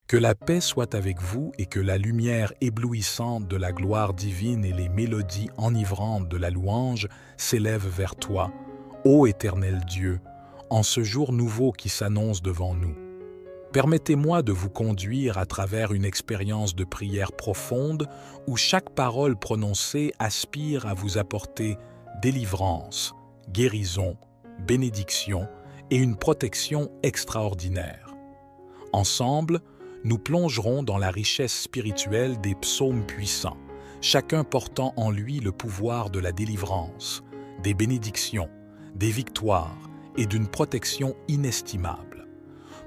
Que la paix soit avec vous et que la lumière éblouissante de la gloire divine et les mélodies enivrantes de la louange s'élèvent vers toi, ô Éternel Dieu, en ce jour nouveau qui s'annonce devant nous. Permettez-moi de vous conduire à travers une expérience de prière profonde où chaque parole prononcée aspire à vous apporter délivrance, guérison, bénédiction et une protection extraordinaire. Ensemble, nous plongerons dans la richesse spirituelle des psaumes puissants, chacun portant en lui le pouvoir de la délivrance, des bénédictions, des victoires et d'une protection inestimable.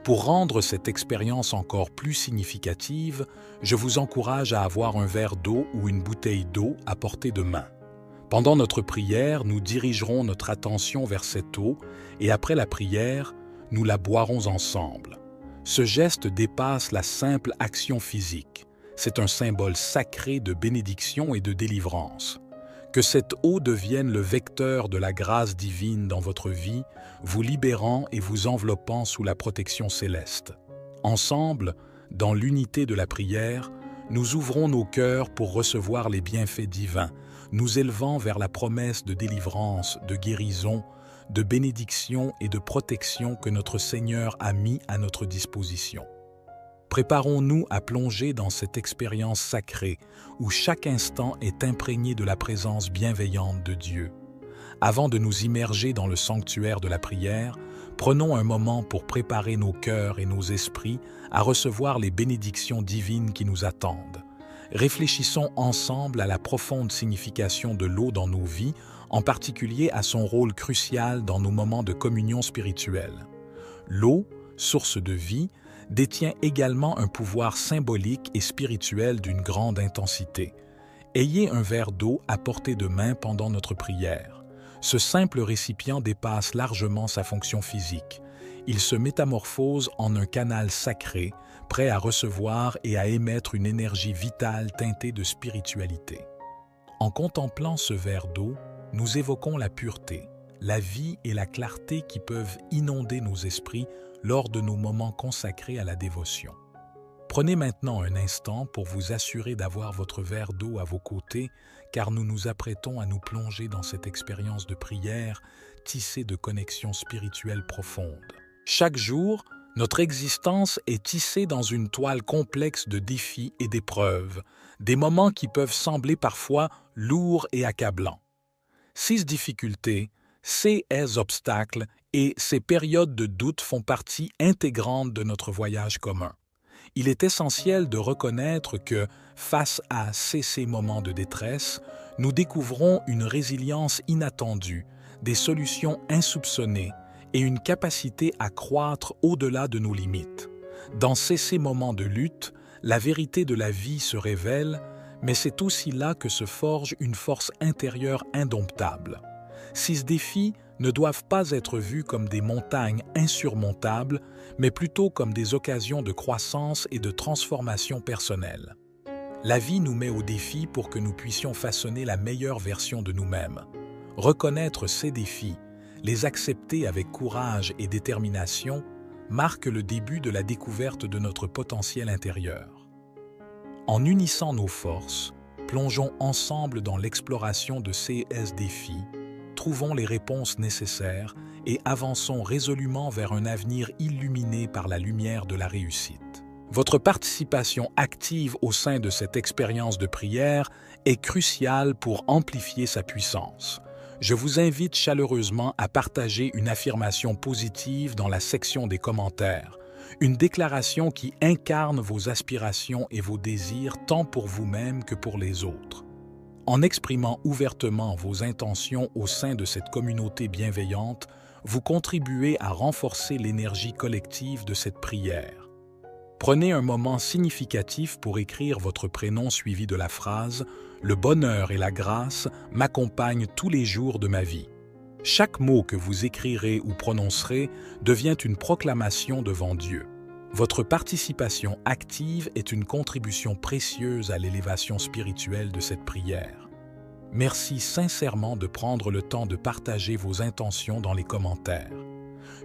Pour rendre cette expérience encore plus significative, je vous encourage à avoir un verre d'eau ou une bouteille d'eau à portée de main. Pendant notre prière, nous dirigerons notre attention vers cette eau et après la prière, nous la boirons ensemble. Ce geste dépasse la simple action physique. C'est un symbole sacré de bénédiction et de délivrance. Que cette eau devienne le vecteur de la grâce divine dans votre vie, vous libérant et vous enveloppant sous la protection céleste. Ensemble, dans l'unité de la prière, nous ouvrons nos cœurs pour recevoir les bienfaits divins, nous élevant vers la promesse de délivrance, de guérison, de bénédiction et de protection que notre Seigneur a mis à notre disposition. Préparons-nous à plonger dans cette expérience sacrée où chaque instant est imprégné de la présence bienveillante de Dieu. Avant de nous immerger dans le sanctuaire de la prière, prenons un moment pour préparer nos cœurs et nos esprits à recevoir les bénédictions divines qui nous attendent. Réfléchissons ensemble à la profonde signification de l'eau dans nos vies, en particulier à son rôle crucial dans nos moments de communion spirituelle. L'eau, source de vie, détient également un pouvoir symbolique et spirituel d'une grande intensité. Ayez un verre d'eau à portée de main pendant notre prière. Ce simple récipient dépasse largement sa fonction physique. Il se métamorphose en un canal sacré, prêt à recevoir et à émettre une énergie vitale teintée de spiritualité. En contemplant ce verre d'eau, nous évoquons la pureté, la vie et la clarté qui peuvent inonder nos esprits lors de nos moments consacrés à la dévotion. Prenez maintenant un instant pour vous assurer d'avoir votre verre d'eau à vos côtés, car nous nous apprêtons à nous plonger dans cette expérience de prière tissée de connexions spirituelles profondes. Chaque jour, notre existence est tissée dans une toile complexe de défis et d'épreuves, des moments qui peuvent sembler parfois lourds et accablants. Ces difficultés, ces obstacles et ces périodes de doute font partie intégrante de notre voyage commun. Il est essentiel de reconnaître que, face à ces moments de détresse, nous découvrons une résilience inattendue, des solutions insoupçonnées et une capacité à croître au-delà de nos limites. Dans ces moments de lutte, la vérité de la vie se révèle, mais c'est aussi là que se forge une force intérieure indomptable. Ces défis ne doivent pas être vus comme des montagnes insurmontables, mais plutôt comme des occasions de croissance et de transformation personnelle. La vie nous met au défi pour que nous puissions façonner la meilleure version de nous-mêmes. Reconnaître ces défis, les accepter avec courage et détermination, marque le début de la découverte de notre potentiel intérieur. En unissant nos forces, plongeons ensemble dans l'exploration de ces défis, trouvons les réponses nécessaires et avançons résolument vers un avenir illuminé par la lumière de la réussite. Votre participation active au sein de cette expérience de prière est cruciale pour amplifier sa puissance. Je vous invite chaleureusement à partager une affirmation positive dans la section des commentaires, une déclaration qui incarne vos aspirations et vos désirs tant pour vous-même que pour les autres. En exprimant ouvertement vos intentions au sein de cette communauté bienveillante, vous contribuez à renforcer l'énergie collective de cette prière. Prenez un moment significatif pour écrire votre prénom suivi de la phrase « Le bonheur et la grâce m'accompagnent tous les jours de ma vie ». Chaque mot que vous écrirez ou prononcerez devient une proclamation devant Dieu. Votre participation active est une contribution précieuse à l'élévation spirituelle de cette prière. Merci sincèrement de prendre le temps de partager vos intentions dans les commentaires.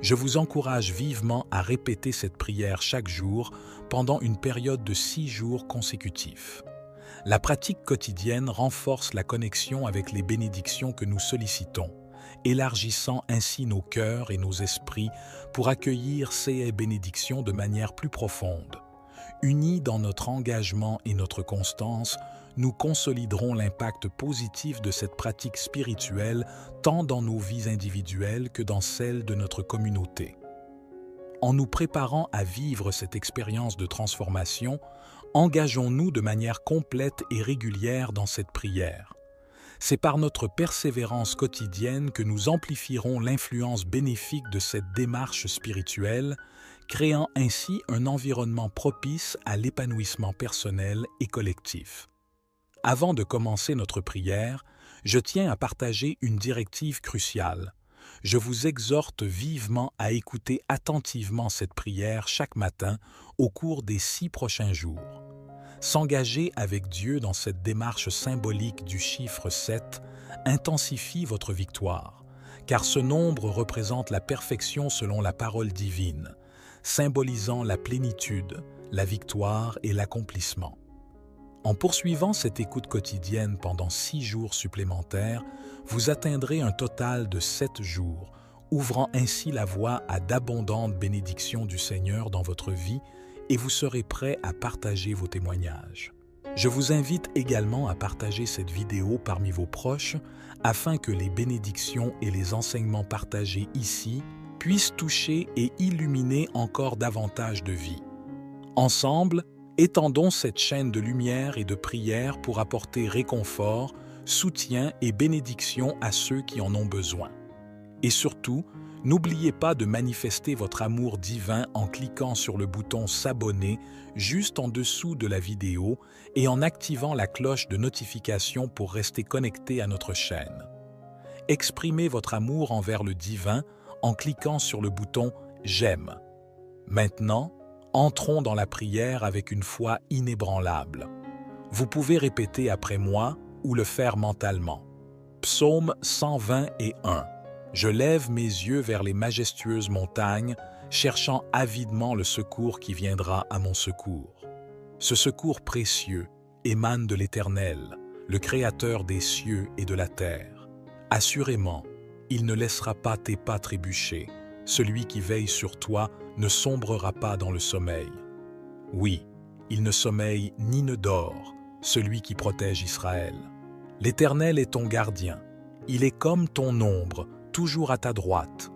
Je vous encourage vivement à répéter cette prière chaque jour pendant une période de 6 jours consécutifs. La pratique quotidienne renforce la connexion avec les bénédictions que nous sollicitons, élargissant ainsi nos cœurs et nos esprits pour accueillir ces bénédictions de manière plus profonde. Unis dans notre engagement et notre constance, nous consoliderons l'impact positif de cette pratique spirituelle tant dans nos vies individuelles que dans celles de notre communauté. En nous préparant à vivre cette expérience de transformation, engageons-nous de manière complète et régulière dans cette prière. C'est par notre persévérance quotidienne que nous amplifierons l'influence bénéfique de cette démarche spirituelle, créant ainsi un environnement propice à l'épanouissement personnel et collectif. Avant de commencer notre prière, je tiens à partager une directive cruciale. Je vous exhorte vivement à écouter attentivement cette prière chaque matin au cours des 6 prochains jours. S'engager avec Dieu dans cette démarche symbolique du chiffre 7 intensifie votre victoire, car ce nombre représente la perfection selon la parole divine, symbolisant la plénitude, la victoire et l'accomplissement. En poursuivant cette écoute quotidienne pendant 6 jours supplémentaires, vous atteindrez un total de 7 jours, ouvrant ainsi la voie à d'abondantes bénédictions du Seigneur dans votre vie et vous serez prêt à partager vos témoignages. Je vous invite également à partager cette vidéo parmi vos proches afin que les bénédictions et les enseignements partagés ici puissent toucher et illuminer encore davantage de vies. Ensemble, étendons cette chaîne de lumière et de prière pour apporter réconfort, soutien et bénédiction à ceux qui en ont besoin. Et surtout, n'oubliez pas de manifester votre amour divin en cliquant sur le bouton « S'abonner » juste en dessous de la vidéo et en activant la cloche de notification pour rester connecté à notre chaîne. Exprimez votre amour envers le divin en cliquant sur le bouton « J'aime ». Maintenant, entrons dans la prière avec une foi inébranlable. Vous pouvez répéter après moi ou le faire mentalement. Psaume 121. Je lève mes yeux vers les majestueuses montagnes, cherchant avidement le secours qui viendra à mon secours. Ce secours précieux émane de l'Éternel, le Créateur des cieux et de la terre. Assurément, il ne laissera pas tes pas trébucher. Celui qui veille sur toi ne sombrera pas dans le sommeil. Oui, il ne sommeille ni ne dort, celui qui protège Israël. L'Éternel est ton gardien. Il est comme ton ombre, toujours à ta droite.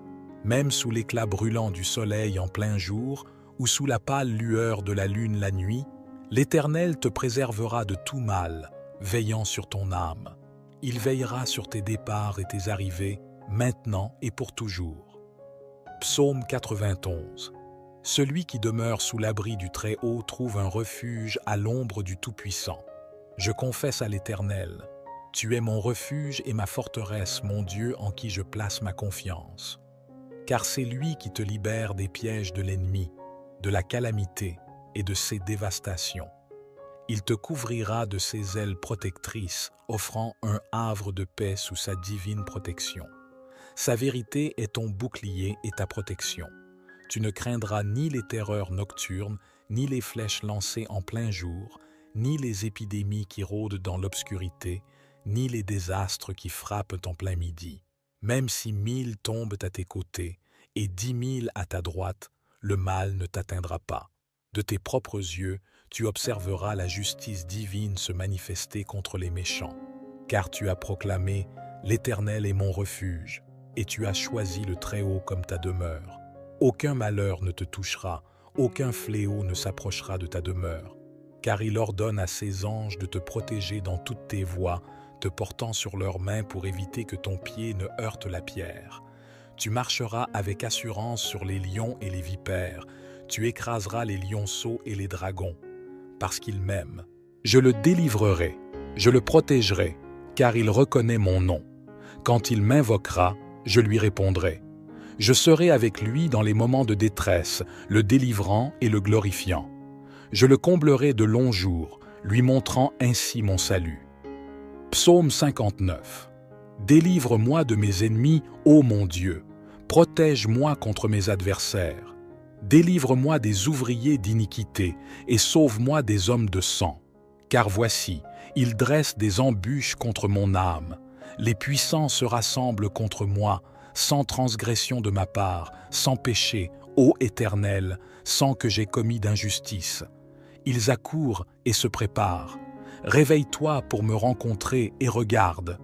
Même sous l'éclat brûlant du soleil en plein jour ou sous la pâle lueur de la lune la nuit, l'Éternel te préservera de tout mal, veillant sur ton âme. Il veillera sur tes départs et tes arrivées, maintenant et pour toujours. Psaume 91. Celui qui demeure sous l'abri du Très-Haut trouve un refuge à l'ombre du Tout-Puissant. Je confesse à l'Éternel, tu es mon refuge et ma forteresse, mon Dieu en qui je place ma confiance. Car c'est lui qui te libère des pièges de l'ennemi, de la calamité et de ses dévastations. Il te couvrira de ses ailes protectrices, offrant un havre de paix sous sa divine protection. Sa vérité est ton bouclier et ta protection. Tu ne craindras ni les terreurs nocturnes, ni les flèches lancées en plein jour, ni les épidémies qui rôdent dans l'obscurité, ni les désastres qui frappent en plein midi. Même si 1000 tombent à tes côtés et 10 000 à ta droite, le mal ne t'atteindra pas. De tes propres yeux, tu observeras la justice divine se manifester contre les méchants. Car tu as proclamé « L'Éternel est mon refuge » et tu as choisi le Très-Haut comme ta demeure. Aucun malheur ne te touchera, aucun fléau ne s'approchera de ta demeure. Car il ordonne à ses anges de te protéger dans toutes tes voies, te portant sur leurs mains pour éviter que ton pied ne heurte la pierre. Tu marcheras avec assurance sur les lions et les vipères, tu écraseras les lionceaux et les dragons. Parce qu'il m'aime, je le délivrerai, je le protégerai, car il reconnaît mon nom. Quand il m'invoquera, je lui répondrai. Je serai avec lui dans les moments de détresse, le délivrant et le glorifiant. Je le comblerai de longs jours, lui montrant ainsi mon salut. Psaume 59. Délivre-moi de mes ennemis, ô mon Dieu. Protège-moi contre mes adversaires. Délivre-moi des ouvriers d'iniquité et sauve-moi des hommes de sang. Car voici, ils dressent des embûches contre mon âme. Les puissants se rassemblent contre moi, sans transgression de ma part, sans péché, ô Éternel, sans que j'aie commis d'injustice. Ils accourent et se préparent. Réveille-toi pour me rencontrer et regarde.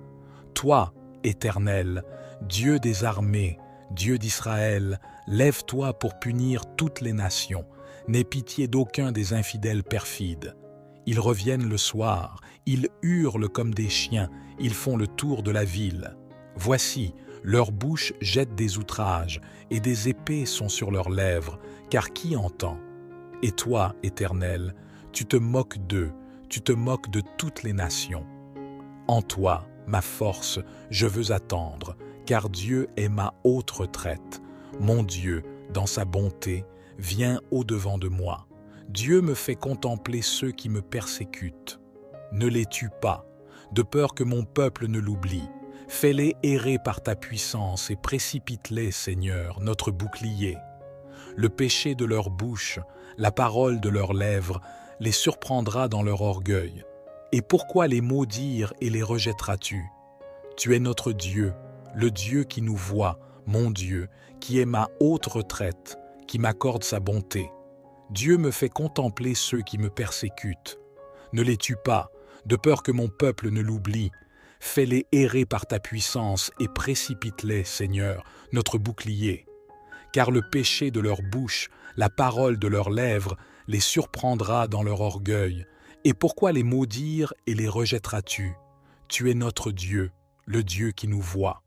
Toi, Éternel, Dieu des armées, Dieu d'Israël, lève-toi pour punir toutes les nations. N'aie pitié d'aucun des infidèles perfides. Ils reviennent le soir, ils hurlent comme des chiens, ils font le tour de la ville. Voici, leur bouche jette des outrages, et des épées sont sur leurs lèvres, car qui entend? Et toi, Éternel, tu te moques d'eux, tu te moques de toutes les nations. En toi, ma force, je veux attendre, car Dieu est ma haute retraite. Mon Dieu, dans sa bonté, vient au-devant de moi. Dieu me fait contempler ceux qui me persécutent. Ne les tue pas, de peur que mon peuple ne l'oublie. Fais-les errer par ta puissance et précipite-les, Seigneur, notre bouclier. Le péché de leur bouche, la parole de leurs lèvres, les surprendra dans leur orgueil. Et pourquoi les maudire et les rejetteras-tu? Tu es notre Dieu, le Dieu qui nous voit, mon Dieu, qui est ma haute retraite, qui m'accorde sa bonté. Dieu me fait contempler ceux qui me persécutent. Ne les tue pas, de peur que mon peuple ne l'oublie. Fais-les errer par ta puissance et précipite-les, Seigneur, notre bouclier. Car le péché de leur bouche, la parole de leurs lèvres, les surprendra dans leur orgueil. Et pourquoi les maudire et les rejetteras-tu? Tu es notre Dieu, le Dieu qui nous voit.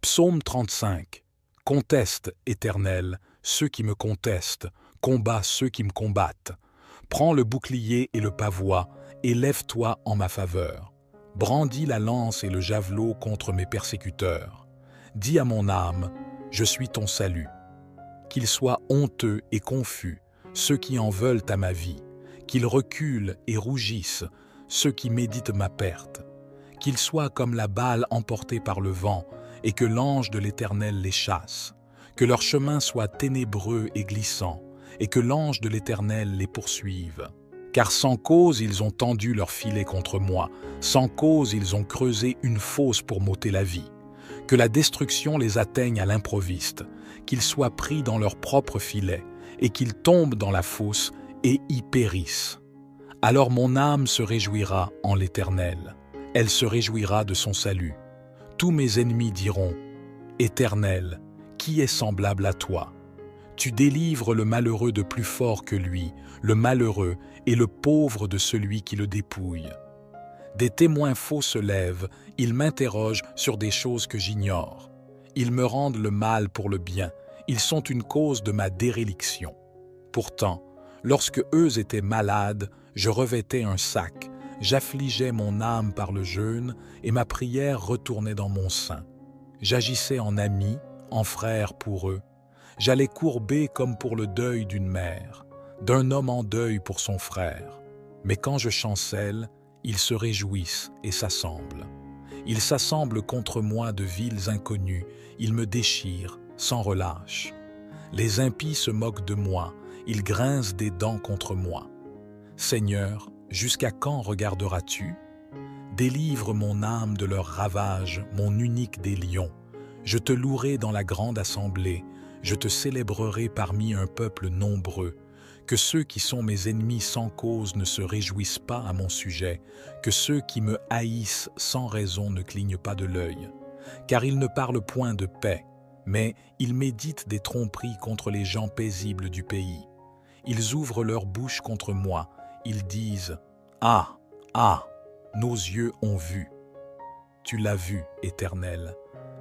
Psaume 35. Conteste, Éternel, ceux qui me contestent, combat ceux qui me combattent. Prends le bouclier et le pavois, et lève-toi en ma faveur. Brandis la lance et le javelot contre mes persécuteurs. Dis à mon âme, je suis ton salut. Qu'ils soient honteux et confus, ceux qui en veulent à ma vie. Qu'ils reculent et rougissent, ceux qui méditent ma perte. Qu'ils soient comme la balle emportée par le vent, et que l'ange de l'Éternel les chasse. Que leur chemin soit ténébreux et glissant, et que l'ange de l'Éternel les poursuive. Car sans cause ils ont tendu leur filet contre moi, sans cause ils ont creusé une fosse pour m'ôter la vie. Que la destruction les atteigne à l'improviste, qu'ils soient pris dans leur propre filet, et qu'ils tombent dans la fosse et y périssent. Alors mon âme se réjouira en l'Éternel, elle se réjouira de son salut. Tous mes ennemis diront, « Éternel, qui est semblable à toi? Tu délivres le malheureux de plus fort que lui, le malheureux et le pauvre de celui qui le dépouille. » Des témoins faux se lèvent, ils m'interrogent sur des choses que j'ignore. Ils me rendent le mal pour le bien, ils sont une cause de ma déréliction. Pourtant, lorsque eux étaient malades, je revêtais un sac, j'affligeais mon âme par le jeûne et ma prière retournait dans mon sein. J'agissais en ami, en frère pour eux. J'allais courber comme pour le deuil d'une mère, d'un homme en deuil pour son frère. Mais quand je chancelle, ils se réjouissent et s'assemblent. Ils s'assemblent contre moi de villes inconnues, ils me déchirent sans relâche. Les impies se moquent de moi, ils grincent des dents contre moi. Seigneur, jusqu'à quand regarderas-tu? Délivre mon âme de leurs ravages, mon unique des lions. Je te louerai dans la grande assemblée, je te célébrerai parmi un peuple nombreux. Que ceux qui sont mes ennemis sans cause ne se réjouissent pas à mon sujet, que ceux qui me haïssent sans raison ne clignent pas de l'œil. Car ils ne parlent point de paix, mais ils méditent des tromperies contre les gens paisibles du pays. Ils ouvrent leur bouche contre moi, ils disent « Ah, ah, nos yeux ont vu ». Tu l'as vu, Éternel.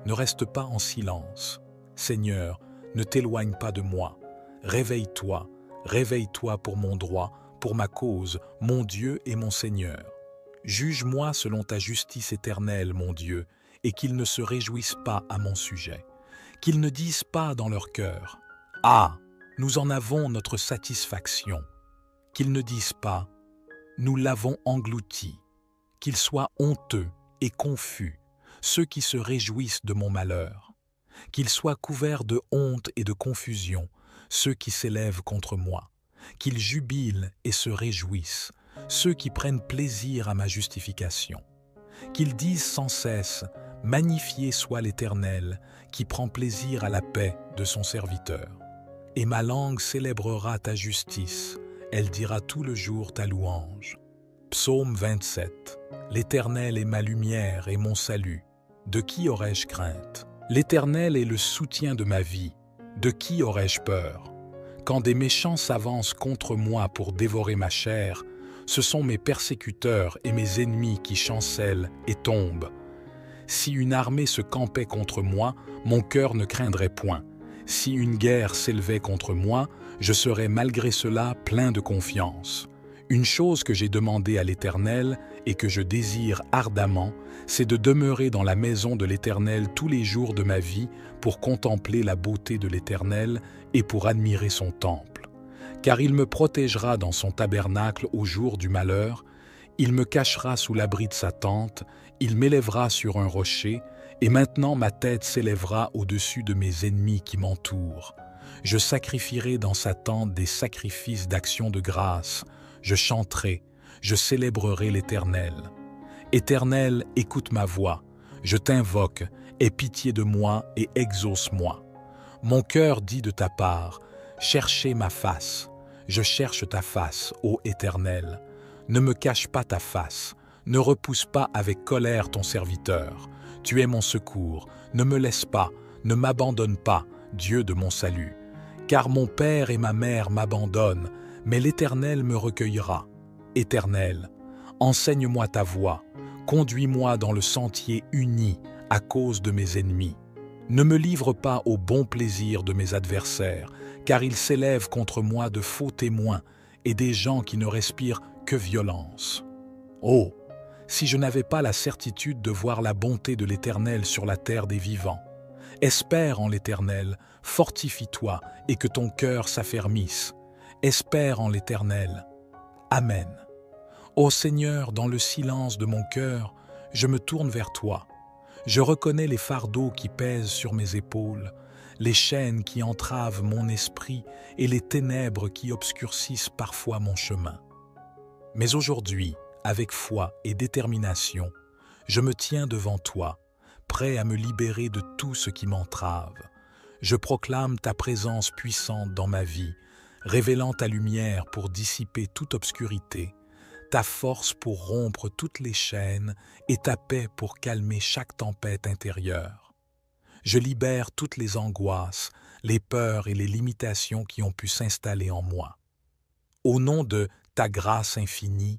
Ne reste pas en silence. Seigneur, ne t'éloigne pas de moi. Réveille-toi, réveille-toi pour mon droit, pour ma cause, mon Dieu et mon Seigneur. Juge-moi selon ta justice éternelle, mon Dieu, et qu'ils ne se réjouissent pas à mon sujet. Qu'ils ne disent pas dans leur cœur « Ah, nous en avons notre satisfaction ». Qu'ils ne disent pas « Nous l'avons englouti ». Qu'ils soient honteux et confus, ceux qui se réjouissent de mon malheur. Qu'ils soient couverts de honte et de confusion, ceux qui s'élèvent contre moi. Qu'ils jubilent et se réjouissent, ceux qui prennent plaisir à ma justification. Qu'ils disent sans cesse, « Magnifié soit l'Éternel, qui prend plaisir à la paix de son serviteur. » Et ma langue célébrera ta justice, elle dira tout le jour ta louange. Psaume 27. L'Éternel est ma lumière et mon salut. De qui aurais-je crainte? L'Éternel est le soutien de ma vie. De qui aurais-je peur? Quand des méchants s'avancent contre moi pour dévorer ma chair, ce sont mes persécuteurs et mes ennemis qui chancellent et tombent. Si une armée se campait contre moi, mon cœur ne craindrait point. Si une guerre s'élevait contre moi, je serais malgré cela plein de confiance. Une chose que j'ai demandée à l'Éternel et que je désire ardemment, c'est de demeurer dans la maison de l'Éternel tous les jours de ma vie pour contempler la beauté de l'Éternel et pour admirer son temple. Car il me protégera dans son tabernacle au jour du malheur, il me cachera sous l'abri de sa tente, il m'élèvera sur un rocher, et maintenant ma tête s'élèvera au-dessus de mes ennemis qui m'entourent. Je sacrifierai dans sa tente des sacrifices d'action de grâce, je chanterai, je célébrerai l'Éternel. Éternel, écoute ma voix, je t'invoque, aie pitié de moi et exauce-moi. Mon cœur dit de ta part, cherchez ma face, je cherche ta face, ô Éternel. Ne me cache pas ta face, ne repousse pas avec colère ton serviteur. Tu es mon secours, ne me laisse pas, ne m'abandonne pas, Dieu de mon salut. Car mon père et ma mère m'abandonnent, mais l'Éternel me recueillera. Éternel, enseigne-moi ta voie, conduis-moi dans le sentier uni à cause de mes ennemis. Ne me livre pas au bon plaisir de mes adversaires, car ils s'élèvent contre moi de faux témoins et des gens qui ne respirent que violence. Oh, si je n'avais pas la certitude de voir la bonté de l'Éternel sur la terre des vivants. Espère en l'Éternel, fortifie-toi et que ton cœur s'affermisse. Espère en l'Éternel. Amen. Ô Seigneur, dans le silence de mon cœur, je me tourne vers toi. Je reconnais les fardeaux qui pèsent sur mes épaules, les chaînes qui entravent mon esprit et les ténèbres qui obscurcissent parfois mon chemin. Mais aujourd'hui, avec foi et détermination, je me tiens devant toi, prêt à me libérer de tout ce qui m'entrave. Je proclame ta présence puissante dans ma vie, révélant ta lumière pour dissiper toute obscurité, ta force pour rompre toutes les chaînes et ta paix pour calmer chaque tempête intérieure. Je libère toutes les angoisses, les peurs et les limitations qui ont pu s'installer en moi. Au nom de ta grâce infinie,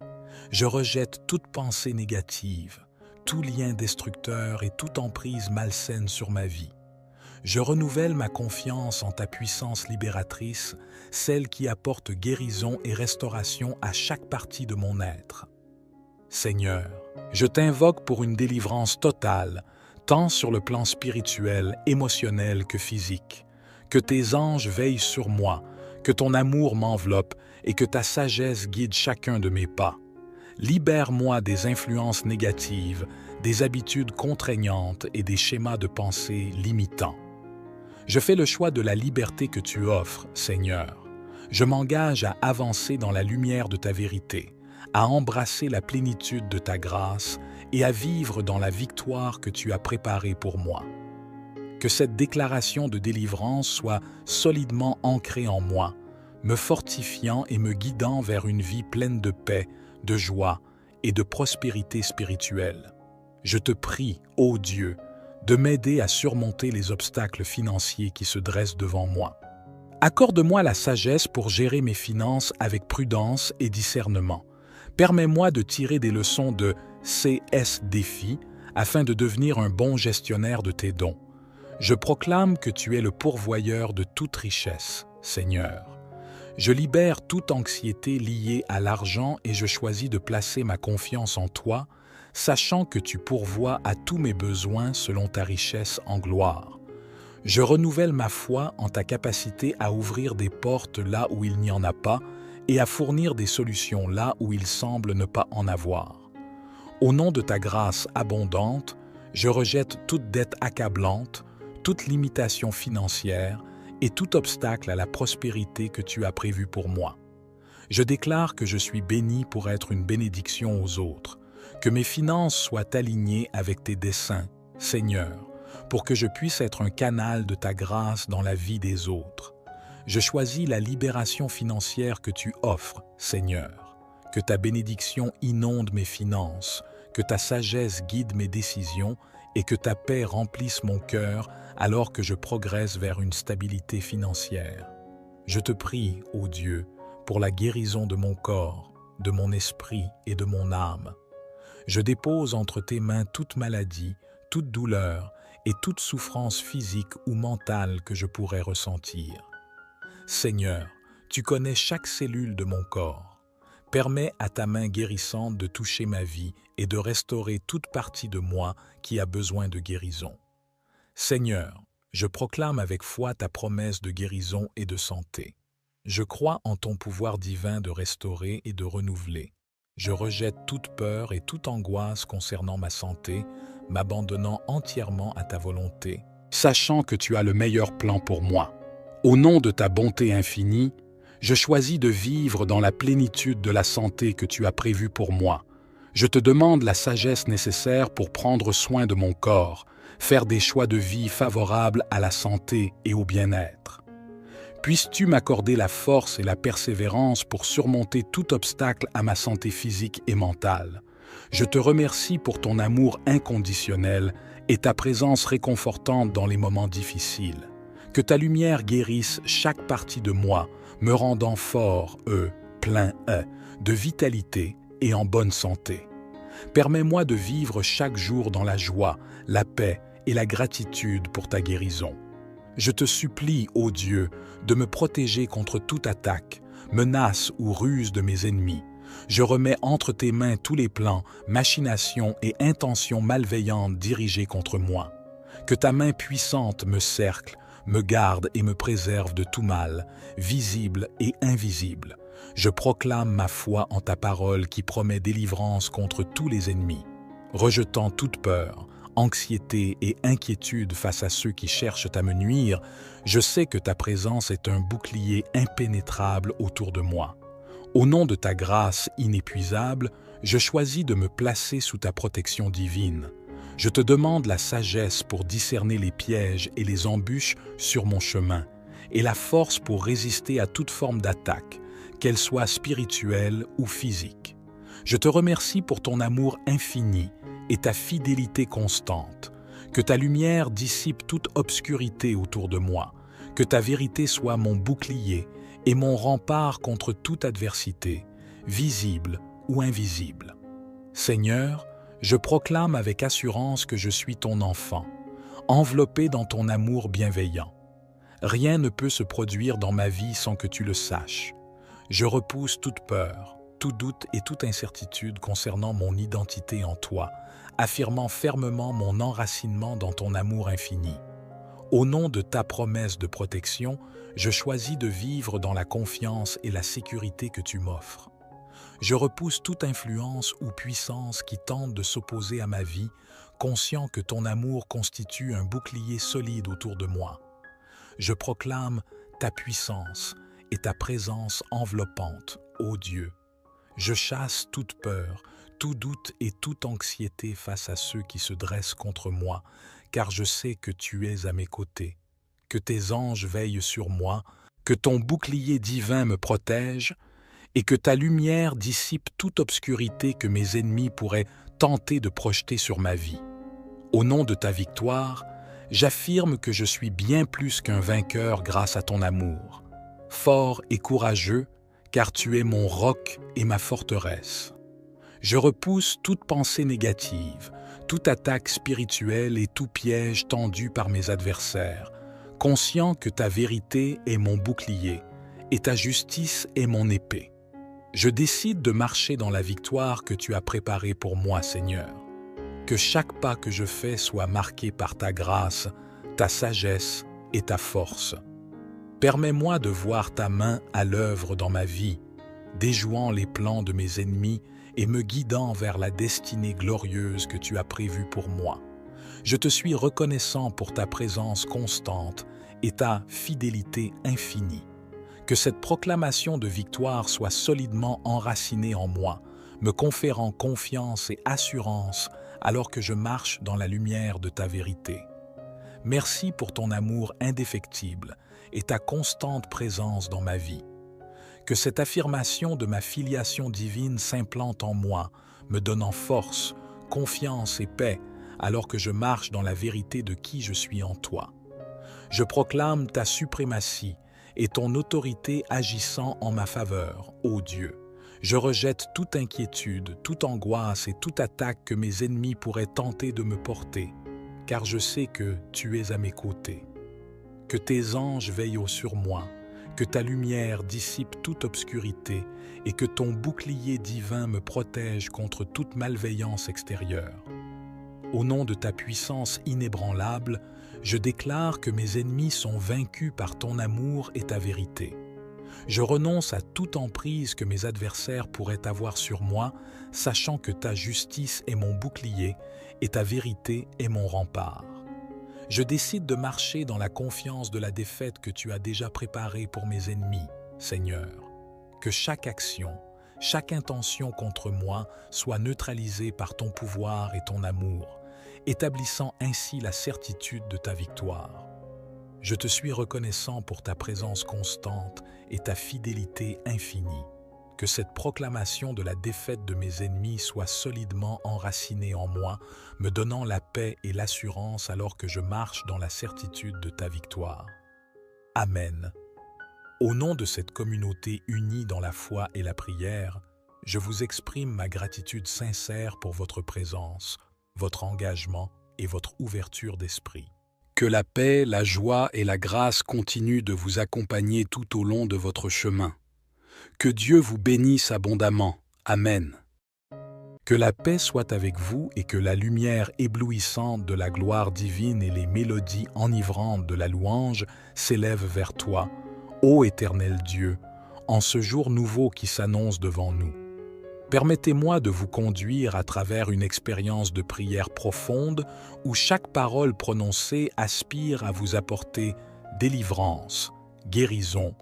je rejette toute pensée négative, tout lien destructeur et toute emprise malsaine sur ma vie. Je renouvelle ma confiance en ta puissance libératrice, celle qui apporte guérison et restauration à chaque partie de mon être. Seigneur, je t'invoque pour une délivrance totale, tant sur le plan spirituel, émotionnel que physique. Que tes anges veillent sur moi, que ton amour m'enveloppe et que ta sagesse guide chacun de mes pas. Libère-moi des influences négatives, des habitudes contraignantes et des schémas de pensée limitants. Je fais le choix de la liberté que tu offres, Seigneur. Je m'engage à avancer dans la lumière de ta vérité, à embrasser la plénitude de ta grâce et à vivre dans la victoire que tu as préparée pour moi. Que cette déclaration de délivrance soit solidement ancrée en moi, me fortifiant et me guidant vers une vie pleine de paix, de joie et de prospérité spirituelle. Je te prie, ô Dieu, de m'aider à surmonter les obstacles financiers qui se dressent devant moi. Accorde-moi la sagesse pour gérer mes finances avec prudence et discernement. Permets-moi de tirer des leçons de CS Défi afin de devenir un bon gestionnaire de tes dons. Je proclame que tu es le pourvoyeur de toute richesse, Seigneur. Je libère toute anxiété liée à l'argent et je choisis de placer ma confiance en toi, sachant que tu pourvois à tous mes besoins selon ta richesse en gloire. Je renouvelle ma foi en ta capacité à ouvrir des portes là où il n'y en a pas et à fournir des solutions là où il semble ne pas en avoir. Au nom de ta grâce abondante, je rejette toute dette accablante, toute limitation financière et tout obstacle à la prospérité que tu as prévu pour moi. Je déclare que je suis béni pour être une bénédiction aux autres, que mes finances soient alignées avec tes desseins, Seigneur, pour que je puisse être un canal de ta grâce dans la vie des autres. Je choisis la libération financière que tu offres, Seigneur, que ta bénédiction inonde mes finances, que ta sagesse guide mes décisions et que ta paix remplisse mon cœur alors que je progresse vers une stabilité financière. Je te prie, ô Dieu, pour la guérison de mon corps, de mon esprit et de mon âme. Je dépose entre tes mains toute maladie, toute douleur et toute souffrance physique ou mentale que je pourrais ressentir. Seigneur, tu connais chaque cellule de mon corps. Permets à ta main guérissante de toucher ma vie et de restaurer toute partie de moi qui a besoin de guérison. Seigneur, je proclame avec foi ta promesse de guérison et de santé. Je crois en ton pouvoir divin de restaurer et de renouveler. Je rejette toute peur et toute angoisse concernant ma santé, m'abandonnant entièrement à ta volonté, sachant que tu as le meilleur plan pour moi. Au nom de ta bonté infinie, je choisis de vivre dans la plénitude de la santé que tu as prévue pour moi. Je te demande la sagesse nécessaire pour prendre soin de mon corps, faire des choix de vie favorables à la santé et au bien-être. Puisses-tu m'accorder la force et la persévérance pour surmonter tout obstacle à ma santé physique et mentale. Je te remercie pour ton amour inconditionnel et ta présence réconfortante dans les moments difficiles. Que ta lumière guérisse chaque partie de moi, me rendant fort, plein, de vitalité et en bonne santé. Permets-moi de vivre chaque jour dans la joie, la paix et la gratitude pour ta guérison. Je te supplie, ô Dieu, de me protéger contre toute attaque, menace ou ruse de mes ennemis. Je remets entre tes mains tous les plans, machinations et intentions malveillantes dirigées contre moi. Que ta main puissante me cercle, me garde et me préserve de tout mal, visible et invisible. Je proclame ma foi en ta parole qui promet délivrance contre tous les ennemis. Rejetant toute peur, anxiété et inquiétude face à ceux qui cherchent à me nuire, je sais que ta présence est un bouclier impénétrable autour de moi. Au nom de ta grâce inépuisable, je choisis de me placer sous ta protection divine. Je te demande la sagesse pour discerner les pièges et les embûches sur mon chemin, et la force pour résister à toute forme d'attaque, qu'elle soit spirituelle ou physique. Je te remercie pour ton amour infini et ta fidélité constante. Que ta lumière dissipe toute obscurité autour de moi, que ta vérité soit mon bouclier et mon rempart contre toute adversité, visible ou invisible. Seigneur, je proclame avec assurance que je suis ton enfant, enveloppé dans ton amour bienveillant. Rien ne peut se produire dans ma vie sans que tu le saches. Je repousse toute peur, tout doute et toute incertitude concernant mon identité en toi, affirmant fermement mon enracinement dans ton amour infini. Au nom de ta promesse de protection, je choisis de vivre dans la confiance et la sécurité que tu m'offres. Je repousse toute influence ou puissance qui tente de s'opposer à ma vie, conscient que ton amour constitue un bouclier solide autour de moi. Je proclame ta puissance et ta présence enveloppante, ô Dieu. Je chasse toute peur, tout doute et toute anxiété face à ceux qui se dressent contre moi, car je sais que tu es à mes côtés, que tes anges veillent sur moi, que ton bouclier divin me protège, et que ta lumière dissipe toute obscurité que mes ennemis pourraient tenter de projeter sur ma vie. Au nom de ta victoire, j'affirme que je suis bien plus qu'un vainqueur grâce à ton amour. Fort et courageux, car tu es mon roc et ma forteresse. Je repousse toute pensée négative, toute attaque spirituelle et tout piège tendu par mes adversaires, conscient que ta vérité est mon bouclier et ta justice est mon épée. Je décide de marcher dans la victoire que tu as préparée pour moi, Seigneur. Que chaque pas que je fais soit marqué par ta grâce, ta sagesse et ta force. Permets-moi de voir ta main à l'œuvre dans ma vie, déjouant les plans de mes ennemis et me guidant vers la destinée glorieuse que tu as prévue pour moi. Je te suis reconnaissant pour ta présence constante et ta fidélité infinie. Que cette proclamation de victoire soit solidement enracinée en moi, me conférant confiance et assurance alors que je marche dans la lumière de ta vérité. Merci pour ton amour indéfectible et ta constante présence dans ma vie. Que cette affirmation de ma filiation divine s'implante en moi, me donnant force, confiance et paix alors que je marche dans la vérité de qui je suis en toi. Je proclame ta suprématie et ton autorité agissant en ma faveur, ô Dieu. Je rejette toute inquiétude, toute angoisse et toute attaque que mes ennemis pourraient tenter de me porter, car je sais que tu es à mes côtés. Que tes anges veillent sur moi, que ta lumière dissipe toute obscurité et que ton bouclier divin me protège contre toute malveillance extérieure. Au nom de ta puissance inébranlable, je déclare que mes ennemis sont vaincus par ton amour et ta vérité. Je renonce à toute emprise que mes adversaires pourraient avoir sur moi, sachant que ta justice est mon bouclier et ta vérité est mon rempart. Je décide de marcher dans la confiance de la défaite que tu as déjà préparée pour mes ennemis, Seigneur. Que chaque action, chaque intention contre moi soit neutralisée par ton pouvoir et ton amour, établissant ainsi la certitude de ta victoire. Je te suis reconnaissant pour ta présence constante et ta fidélité infinie. Que cette proclamation de la défaite de mes ennemis soit solidement enracinée en moi, me donnant la paix et l'assurance alors que je marche dans la certitude de ta victoire. Amen. Au nom de cette communauté unie dans la foi et la prière, je vous exprime ma gratitude sincère pour votre présence, votre engagement et votre ouverture d'esprit. Que la paix, la joie et la grâce continuent de vous accompagner tout au long de votre chemin. Que Dieu vous bénisse abondamment. Amen. Que la paix soit avec vous et que la lumière éblouissante de la gloire divine et les mélodies enivrantes de la louange s'élèvent vers toi, ô Éternel Dieu, en ce jour nouveau qui s'annonce devant nous. Permettez-moi de vous conduire à travers une expérience de prière profonde où chaque parole prononcée aspire à vous apporter délivrance, guérison,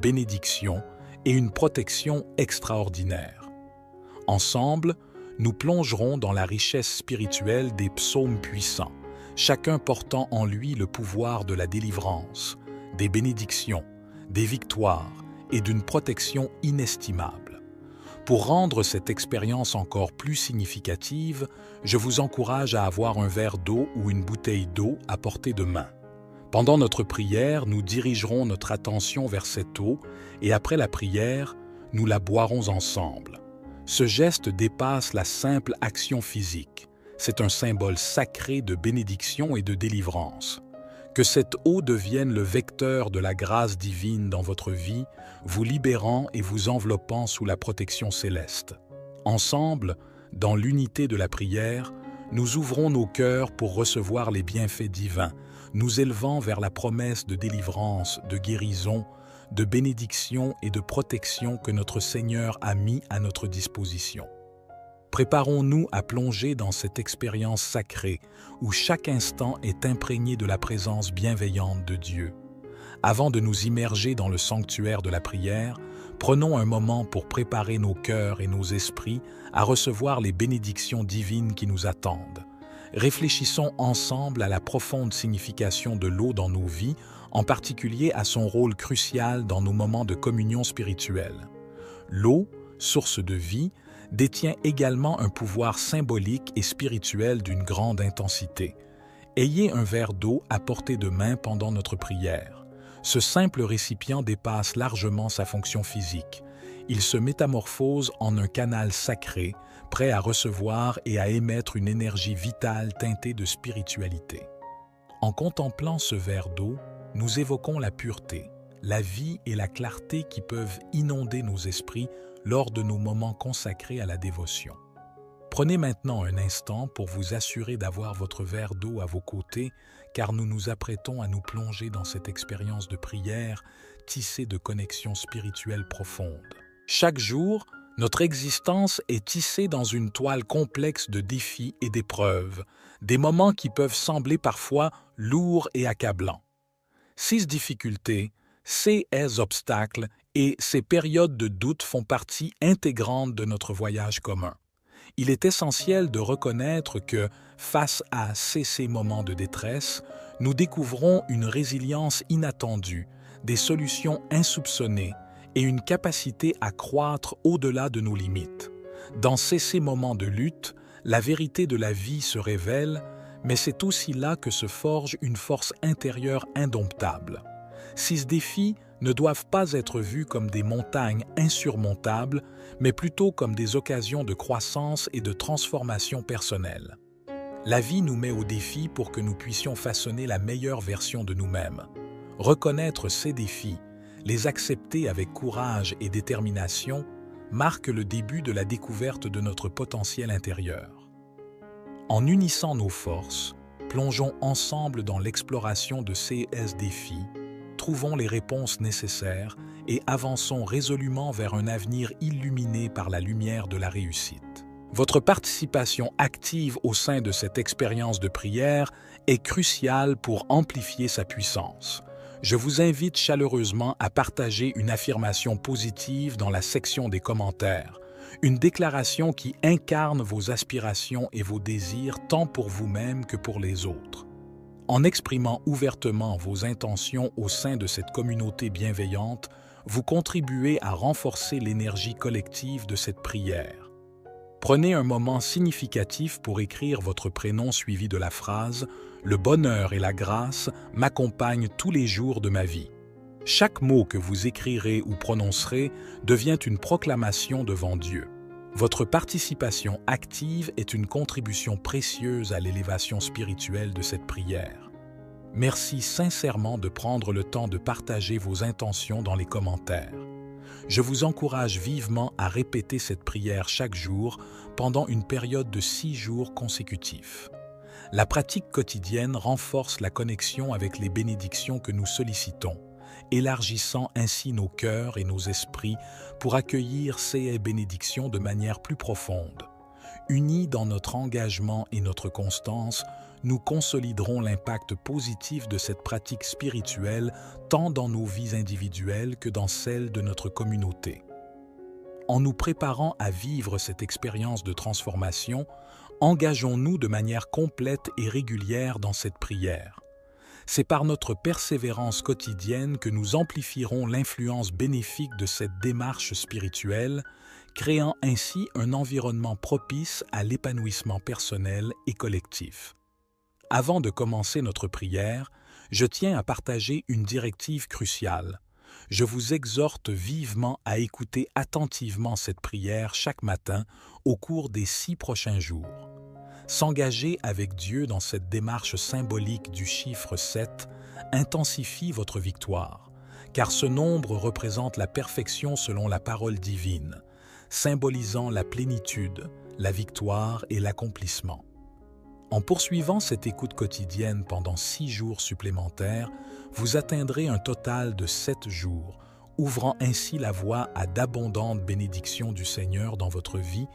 bénédiction et une protection extraordinaire. Ensemble, nous plongerons dans la richesse spirituelle des psaumes puissants, chacun portant en lui le pouvoir de la délivrance, des bénédictions, des victoires et d'une protection inestimable. Pour rendre cette expérience encore plus significative, je vous encourage à avoir un verre d'eau ou une bouteille d'eau à portée de main. Pendant notre prière, nous dirigerons notre attention vers cette eau et après la prière, nous la boirons ensemble. Ce geste dépasse la simple action physique. C'est un symbole sacré de bénédiction et de délivrance. Que cette eau devienne le vecteur de la grâce divine dans votre vie, vous libérant et vous enveloppant sous la protection céleste. Ensemble, dans l'unité de la prière, nous ouvrons nos cœurs pour recevoir les bienfaits divins, nous élevant vers la promesse de délivrance, de guérison, de bénédiction et de protection que notre Seigneur a mis à notre disposition. Préparons-nous à plonger dans cette expérience sacrée où chaque instant est imprégné de la présence bienveillante de Dieu. Avant de nous immerger dans le sanctuaire de la prière, prenons un moment pour préparer nos cœurs et nos esprits à recevoir les bénédictions divines qui nous attendent. Réfléchissons ensemble à la profonde signification de l'eau dans nos vies, en particulier à son rôle crucial dans nos moments de communion spirituelle. L'eau, source de vie, détient également un pouvoir symbolique et spirituel d'une grande intensité. Ayez un verre d'eau à portée de main pendant notre prière. Ce simple récipient dépasse largement sa fonction physique. Il se métamorphose en un canal sacré, prêt à recevoir et à émettre une énergie vitale teintée de spiritualité. En contemplant ce verre d'eau, nous évoquons la pureté, la vie et la clarté qui peuvent inonder nos esprits lors de nos moments consacrés à la dévotion. Prenez maintenant un instant pour vous assurer d'avoir votre verre d'eau à vos côtés, car nous nous apprêtons à nous plonger dans cette expérience de prière tissée de connexions spirituelles profondes. Chaque jour, Notre existence est tissée dans une toile complexe de défis et d'épreuves, des moments qui peuvent sembler parfois lourds et accablants. Ces difficultés, ces obstacles et ces périodes de doute font partie intégrante de notre voyage commun. Il est essentiel de reconnaître que, face à ces moments de détresse, nous découvrons une résilience inattendue, des solutions insoupçonnées et une capacité à croître au-delà de nos limites. Dans ces moments de lutte, la vérité de la vie se révèle, mais c'est aussi là que se forge une force intérieure indomptable. Ces défis ne doivent pas être vus comme des montagnes insurmontables, mais plutôt comme des occasions de croissance et de transformation personnelle. La vie nous met au défi pour que nous puissions façonner la meilleure version de nous-mêmes. Reconnaître ces défis, les accepter avec courage et détermination, marque le début de la découverte de notre potentiel intérieur. En unissant nos forces, plongeons ensemble dans l'exploration de ces défis, trouvons les réponses nécessaires et avançons résolument vers un avenir illuminé par la lumière de la réussite. Votre participation active au sein de cette expérience de prière est cruciale pour amplifier sa puissance. Je vous invite chaleureusement à partager une affirmation positive dans la section des commentaires, une déclaration qui incarne vos aspirations et vos désirs tant pour vous-même que pour les autres. En exprimant ouvertement vos intentions au sein de cette communauté bienveillante, vous contribuez à renforcer l'énergie collective de cette prière. Prenez un moment significatif pour écrire votre prénom suivi de la phrase « Le bonheur et la grâce m'accompagnent tous les jours de ma vie ». Chaque mot que vous écrirez ou prononcerez devient une proclamation devant Dieu. Votre participation active est une contribution précieuse à l'élévation spirituelle de cette prière. Merci sincèrement de prendre le temps de partager vos intentions dans les commentaires. Je vous encourage vivement à répéter cette prière chaque jour pendant une période de 6 jours consécutifs. La pratique quotidienne renforce la connexion avec les bénédictions que nous sollicitons, élargissant ainsi nos cœurs et nos esprits pour accueillir ces bénédictions de manière plus profonde. Unis dans notre engagement et notre constance, nous consoliderons l'impact positif de cette pratique spirituelle tant dans nos vies individuelles que dans celles de notre communauté. En nous préparant à vivre cette expérience de transformation, engageons-nous de manière complète et régulière dans cette prière. C'est par notre persévérance quotidienne que nous amplifierons l'influence bénéfique de cette démarche spirituelle, créant ainsi un environnement propice à l'épanouissement personnel et collectif. Avant de commencer notre prière, je tiens à partager une directive cruciale. Je vous exhorte vivement à écouter attentivement cette prière chaque matin au cours des 6 prochains jours. S'engager avec Dieu dans cette démarche symbolique du chiffre 7 intensifie votre victoire, car ce nombre représente la perfection selon la parole divine, symbolisant la plénitude, la victoire et l'accomplissement. En poursuivant cette écoute quotidienne pendant 6 jours supplémentaires, vous atteindrez un total de 7 jours, ouvrant ainsi la voie à d'abondantes bénédictions du Seigneur dans votre vie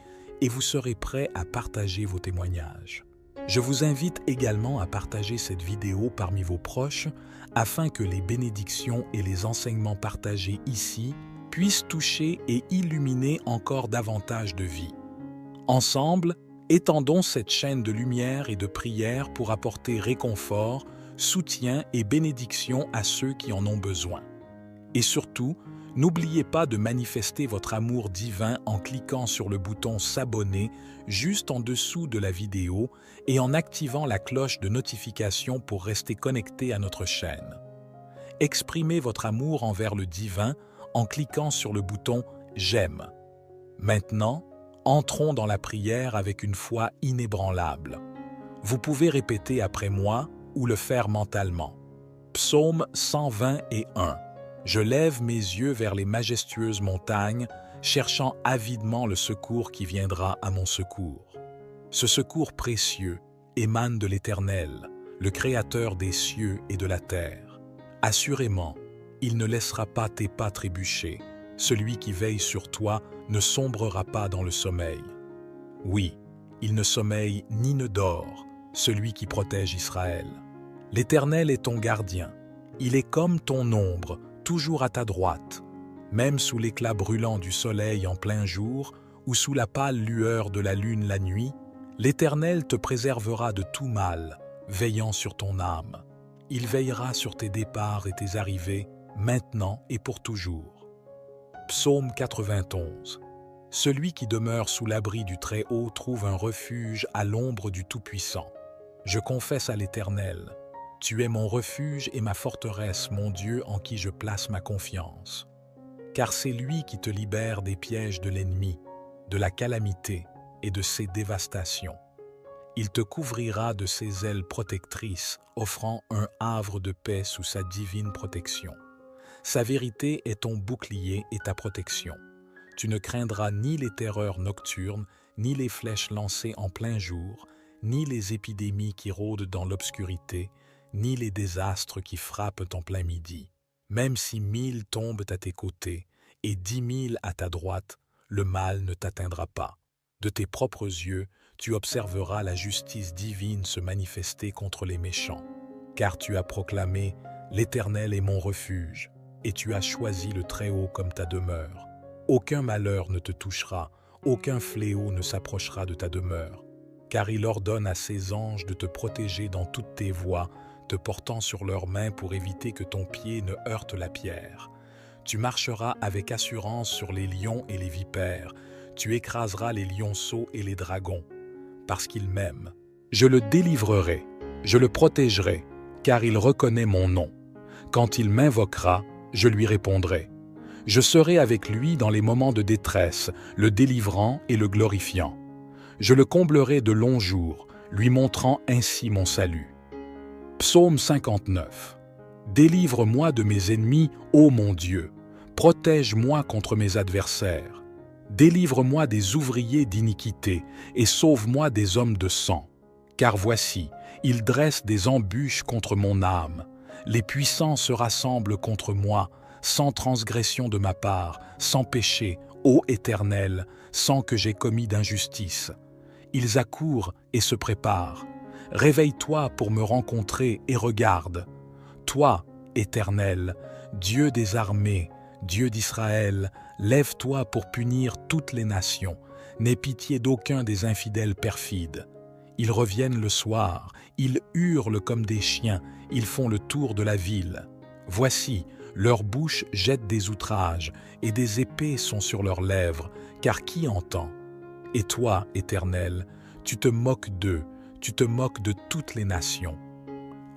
et vous serez prêt à partager vos témoignages. Je vous invite également à partager cette vidéo parmi vos proches afin que les bénédictions et les enseignements partagés ici puissent toucher et illuminer encore davantage de vies. Ensemble, étendons cette chaîne de lumière et de prière pour apporter réconfort, soutien et bénédiction à ceux qui en ont besoin. Et surtout, n'oubliez pas de manifester votre amour divin en cliquant sur le bouton « S'abonner » juste en dessous de la vidéo et en activant la cloche de notification pour rester connecté à notre chaîne. Exprimez votre amour envers le divin en cliquant sur le bouton « J'aime ». Maintenant, entrons dans la prière avec une foi inébranlable. Vous pouvez répéter après moi ou le faire mentalement. Psaume 121. Je lève mes yeux vers les majestueuses montagnes, cherchant avidement le secours qui viendra à mon secours. Ce secours précieux émane de l'Éternel, le Créateur des cieux et de la terre. Assurément, il ne laissera pas tes pas trébucher, Celui qui veille sur toi ne sombrera pas dans le sommeil. Oui, il ne sommeille ni ne dort, celui qui protège Israël. L'Éternel est ton gardien. Il est comme ton ombre, toujours à ta droite. Même sous l'éclat brûlant du soleil en plein jour, ou sous la pâle lueur de la lune la nuit, l'Éternel te préservera de tout mal, veillant sur ton âme. Il veillera sur tes départs et tes arrivées, maintenant et pour toujours. Psaume 91. Celui qui demeure sous l'abri du Très-Haut trouve un refuge à l'ombre du Tout-Puissant. Je confesse à l'Éternel, tu es mon refuge et ma forteresse, mon Dieu en qui je place ma confiance. Car c'est lui qui te libère des pièges de l'ennemi, de la calamité et de ses dévastations. Il te couvrira de ses ailes protectrices, offrant un havre de paix sous sa divine protection. Sa vérité est ton bouclier et ta protection. Tu ne craindras ni les terreurs nocturnes, ni les flèches lancées en plein jour, ni les épidémies qui rôdent dans l'obscurité, ni les désastres qui frappent en plein midi. Même si 1000 tombent à tes côtés et 10 000 à ta droite, le mal ne t'atteindra pas. De tes propres yeux, tu observeras la justice divine se manifester contre les méchants. Car tu as proclamé « L'Éternel est mon refuge » et tu as choisi le Très-Haut comme ta demeure. Aucun malheur ne te touchera, aucun fléau ne s'approchera de ta demeure. Car il ordonne à ses anges de te protéger dans toutes tes voies, te portant sur leurs mains pour éviter que ton pied ne heurte la pierre. Tu marcheras avec assurance sur les lions et les vipères, tu écraseras les lionceaux et les dragons, parce qu'il m'aime. Je le délivrerai, je le protégerai, car il reconnaît mon nom. Quand il m'invoquera, je lui répondrai. Je serai avec lui dans les moments de détresse, le délivrant et le glorifiant. Je le comblerai de longs jours, lui montrant ainsi mon salut. Psaume 59. Délivre-moi de mes ennemis, ô mon Dieu. Protège-moi contre mes adversaires. Délivre-moi des ouvriers d'iniquité et sauve-moi des hommes de sang. Car voici, ils dressent des embûches contre mon âme. Les puissants se rassemblent contre moi, sans transgression de ma part, sans péché, ô Éternel, sans que j'aie commis d'injustice. Ils accourent et se préparent. Réveille-toi pour me rencontrer et regarde. Toi, Éternel, Dieu des armées, Dieu d'Israël, lève-toi pour punir toutes les nations. N'aie pitié d'aucun des infidèles perfides. Ils reviennent le soir, ils hurlent comme des chiens, ils font le tour de la ville. Voici, leur bouche jette des outrages, et des épées sont sur leurs lèvres, car qui entend? Et toi, Éternel, tu te moques d'eux, tu te moques de toutes les nations.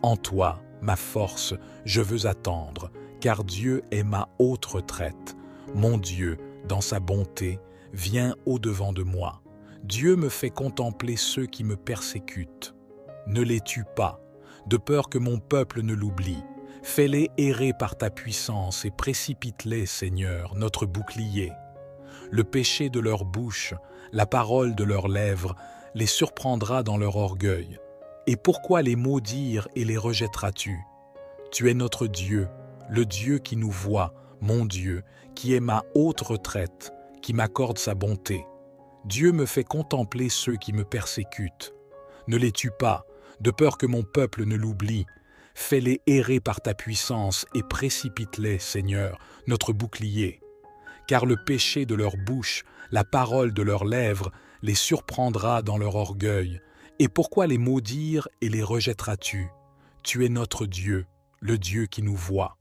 En toi, ma force, je veux attendre, car Dieu est ma haute retraite. Mon Dieu, dans sa bonté, vient au-devant de moi. Dieu me fait contempler ceux qui me persécutent. Ne les tue pas, de peur que mon peuple ne l'oublie. Fais-les errer par ta puissance et précipite-les, Seigneur, notre bouclier. Le péché de leur bouche, la parole de leurs lèvres, les surprendra dans leur orgueil. Et pourquoi les maudire et les rejetteras-tu? Tu es notre Dieu, le Dieu qui nous voit, mon Dieu, qui est ma haute retraite, qui m'accorde sa bonté. Dieu me fait contempler ceux qui me persécutent. Ne les tue pas, de peur que mon peuple ne l'oublie. Fais-les errer par ta puissance et précipite-les, Seigneur, notre bouclier. Car le péché de leur bouche, la parole de leurs lèvres, les surprendra dans leur orgueil. Et pourquoi les maudire et les rejetteras-tu? Tu es notre Dieu, le Dieu qui nous voit.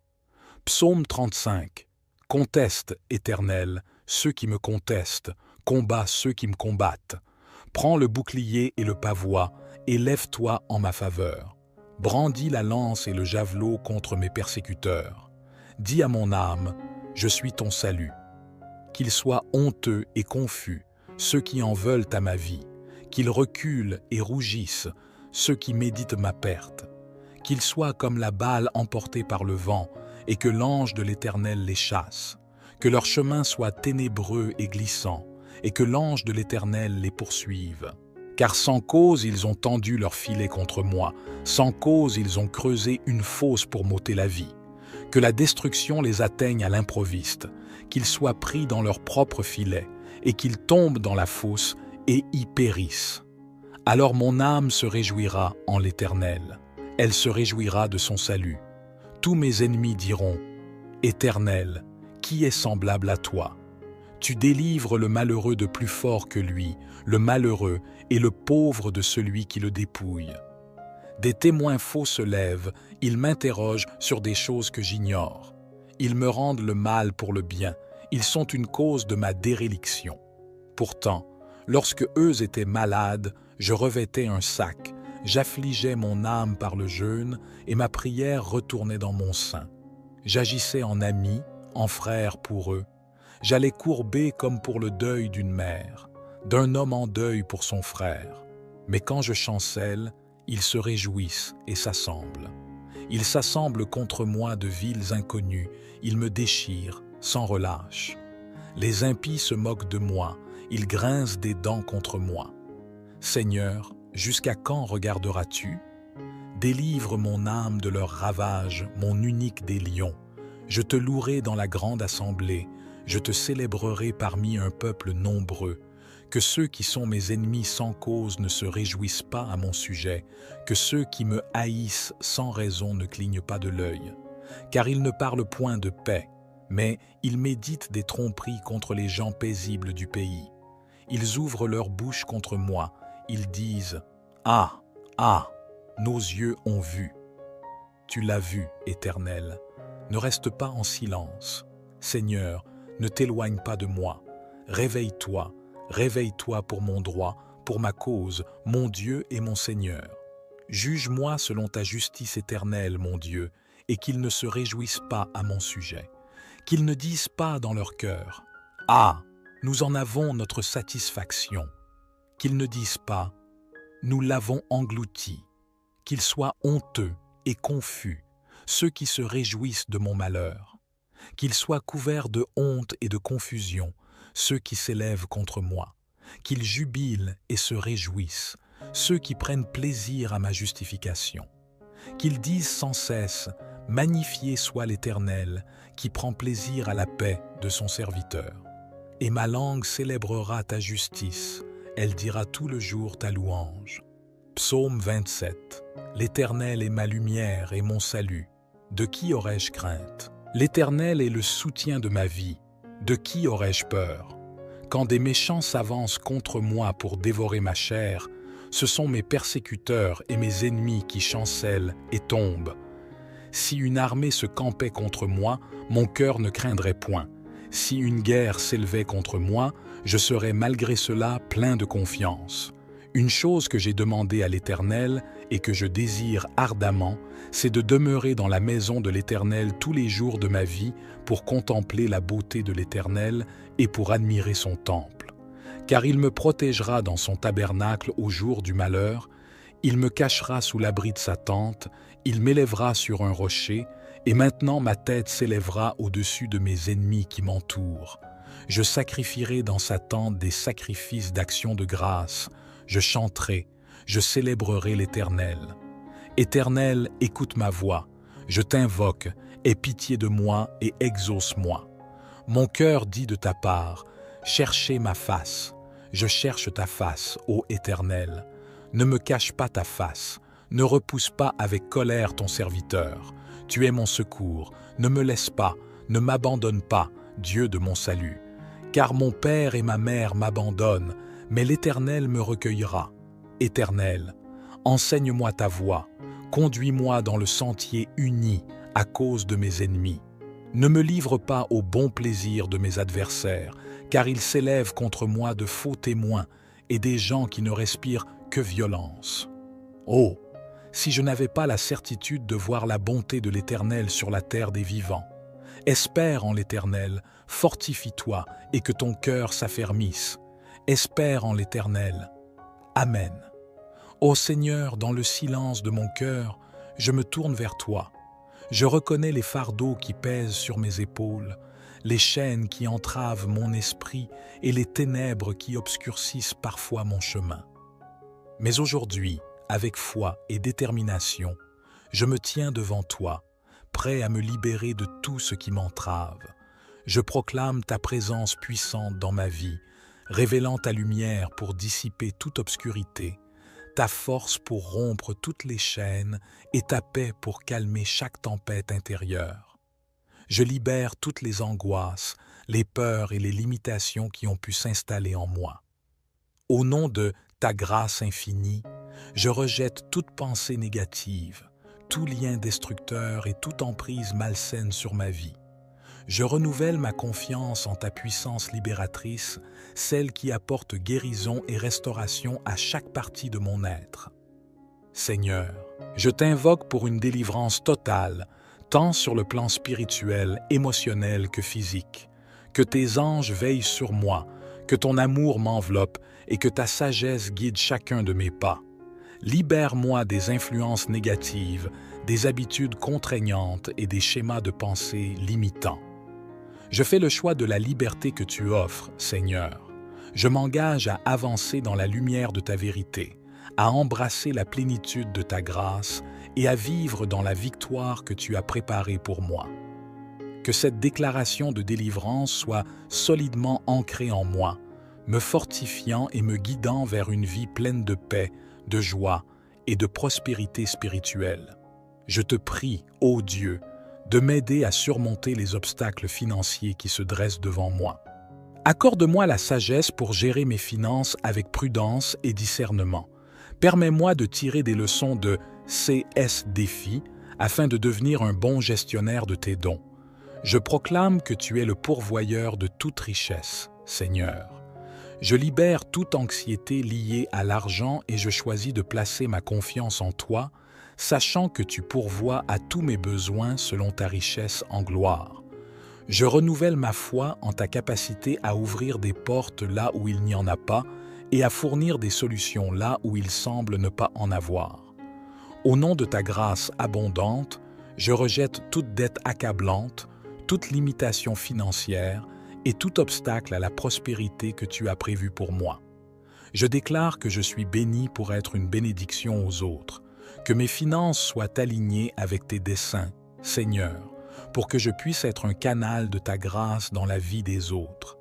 Psaume 35. Conteste, Éternel, ceux qui me contestent, combat ceux qui me combattent. Prends le bouclier et le pavois, et lève-toi en ma faveur. Brandis la lance et le javelot contre mes persécuteurs. Dis à mon âme, je suis ton salut. Qu'ils soient honteux et confus, ceux qui en veulent à ma vie. Qu'ils reculent et rougissent, ceux qui méditent ma perte. Qu'ils soient comme la balle emportée par le vent, et que l'ange de l'Éternel les chasse. Que leur chemin soit ténébreux et glissant, et que l'ange de l'Éternel les poursuive. Car sans cause ils ont tendu leur filet contre moi, sans cause ils ont creusé une fosse pour m'ôter la vie. Que la destruction les atteigne à l'improviste, qu'ils soient pris dans leur propre filet, et qu'ils tombent dans la fosse et y périssent. Alors mon âme se réjouira en l'Éternel, elle se réjouira de son salut. Tous mes ennemis diront, « Éternel, qui est semblable à toi? Tu délivres le malheureux de plus fort que lui, le malheureux et le pauvre de celui qui le dépouille. » Des témoins faux se lèvent, ils m'interrogent sur des choses que j'ignore. Ils me rendent le mal pour le bien, ils sont une cause de ma déréliction. Pourtant, lorsque eux étaient malades, je revêtais un sac, j'affligeais mon âme par le jeûne, et ma prière retournait dans mon sein. J'agissais en ami, en frère pour eux. J'allais courber comme pour le deuil d'une mère, d'un homme en deuil pour son frère. Mais quand je chancelle, ils se réjouissent et s'assemblent. Ils s'assemblent contre moi de viles inconnus, ils me déchirent sans relâche. Les impies se moquent de moi, ils grincent des dents contre moi. Seigneur, jusqu'à quand regarderas-tu? Délivre mon âme de leurs ravages, mon unique des lions. Je te louerai dans la grande assemblée, je te célébrerai parmi un peuple nombreux. Que ceux qui sont mes ennemis sans cause ne se réjouissent pas à mon sujet, que ceux qui me haïssent sans raison ne clignent pas de l'œil. Car ils ne parlent point de paix, mais ils méditent des tromperies contre les gens paisibles du pays. Ils ouvrent leur bouche contre moi, ils disent « Ah, ah, nos yeux ont vu ». Tu l'as vu, Éternel, ne reste pas en silence. Seigneur, ne t'éloigne pas de moi, réveille-toi. Réveille-toi pour mon droit, pour ma cause, mon Dieu et mon Seigneur. Juge-moi selon ta justice éternelle, mon Dieu, et qu'ils ne se réjouissent pas à mon sujet. Qu'ils ne disent pas dans leur cœur, « Ah, nous en avons notre satisfaction ». Qu'ils ne disent pas, « Nous l'avons englouti ». Qu'ils soient honteux et confus, ceux qui se réjouissent de mon malheur. Qu'ils soient couverts de honte et de confusion, ceux qui s'élèvent contre moi, qu'ils jubilent et se réjouissent, ceux qui prennent plaisir à ma justification, qu'ils disent sans cesse « Magnifié soit l'Éternel, qui prend plaisir à la paix de son serviteur. » Et ma langue célébrera ta justice, elle dira tout le jour ta louange. Psaume 27. L'Éternel est ma lumière et mon salut. De qui aurais-je crainte? L'Éternel est le soutien de ma vie. De qui aurais-je peur? Quand des méchants s'avancent contre moi pour dévorer ma chair, ce sont mes persécuteurs et mes ennemis qui chancellent et tombent. Si une armée se campait contre moi, mon cœur ne craindrait point. Si une guerre s'élevait contre moi, je serais malgré cela plein de confiance. Une chose que j'ai demandée à l'Éternel et que je désire ardemment, c'est de demeurer dans la maison de l'Éternel tous les jours de ma vie pour contempler la beauté de l'Éternel et pour admirer son temple. Car il me protégera dans son tabernacle au jour du malheur, il me cachera sous l'abri de sa tente, il m'élèvera sur un rocher, et maintenant ma tête s'élèvera au-dessus de mes ennemis qui m'entourent. Je sacrifierai dans sa tente des sacrifices d'action de grâce, je chanterai, je célébrerai l'Éternel. Éternel, écoute ma voix, je t'invoque, aie pitié de moi et exauce-moi. Mon cœur dit de ta part, cherchez ma face, je cherche ta face, ô Éternel. Ne me cache pas ta face, ne repousse pas avec colère ton serviteur. Tu es mon secours, ne me laisse pas, ne m'abandonne pas, Dieu de mon salut. Car mon père et ma mère m'abandonnent, mais l'Éternel me recueillera. Éternel, enseigne-moi ta voie, conduis-moi dans le sentier uni à cause de mes ennemis. Ne me livre pas au bon plaisir de mes adversaires, car ils s'élèvent contre moi de faux témoins et des gens qui ne respirent que violence. Oh, si je n'avais pas la certitude de voir la bonté de l'Éternel sur la terre des vivants. Espère en l'Éternel, fortifie-toi et que ton cœur s'affermisse. Espère en l'Éternel. Amen. Ô Seigneur, dans le silence de mon cœur, je me tourne vers toi. Je reconnais les fardeaux qui pèsent sur mes épaules, les chaînes qui entravent mon esprit et les ténèbres qui obscurcissent parfois mon chemin. Mais aujourd'hui, avec foi et détermination, je me tiens devant toi, prêt à me libérer de tout ce qui m'entrave. Je proclame ta présence puissante dans ma vie, révélant ta lumière pour dissiper toute obscurité, ta force pour rompre toutes les chaînes et ta paix pour calmer chaque tempête intérieure. Je libère toutes les angoisses, les peurs et les limitations qui ont pu s'installer en moi. Au nom de ta grâce infinie, je rejette toute pensée négative, tout lien destructeur et toute emprise malsaine sur ma vie. Je renouvelle ma confiance en ta puissance libératrice, celle qui apporte guérison et restauration à chaque partie de mon être. Seigneur, je t'invoque pour une délivrance totale, tant sur le plan spirituel, émotionnel que physique. Que tes anges veillent sur moi, que ton amour m'enveloppe et que ta sagesse guide chacun de mes pas. Libère-moi des influences négatives, des habitudes contraignantes et des schémas de pensée limitants. Je fais le choix de la liberté que tu offres, Seigneur. Je m'engage à avancer dans la lumière de ta vérité, à embrasser la plénitude de ta grâce et à vivre dans la victoire que tu as préparée pour moi. Que cette déclaration de délivrance soit solidement ancrée en moi, me fortifiant et me guidant vers une vie pleine de paix, de joie et de prospérité spirituelle. Je te prie, ô Dieu, de m'aider à surmonter les obstacles financiers qui se dressent devant moi. Accorde-moi la sagesse pour gérer mes finances avec prudence et discernement. Permets-moi de tirer des leçons de CS Défi afin de devenir un bon gestionnaire de tes dons. Je proclame que tu es le pourvoyeur de toute richesse, Seigneur. Je libère toute anxiété liée à l'argent et je choisis de placer ma confiance en toi, sachant que tu pourvois à tous mes besoins selon ta richesse en gloire. Je renouvelle ma foi en ta capacité à ouvrir des portes là où il n'y en a pas et à fournir des solutions là où il semble ne pas en avoir. Au nom de ta grâce abondante, je rejette toute dette accablante, toute limitation financière et tout obstacle à la prospérité que tu as prévue pour moi. Je déclare que je suis béni pour être une bénédiction aux autres, que mes finances soient alignées avec tes desseins, Seigneur, pour que je puisse être un canal de ta grâce dans la vie des autres.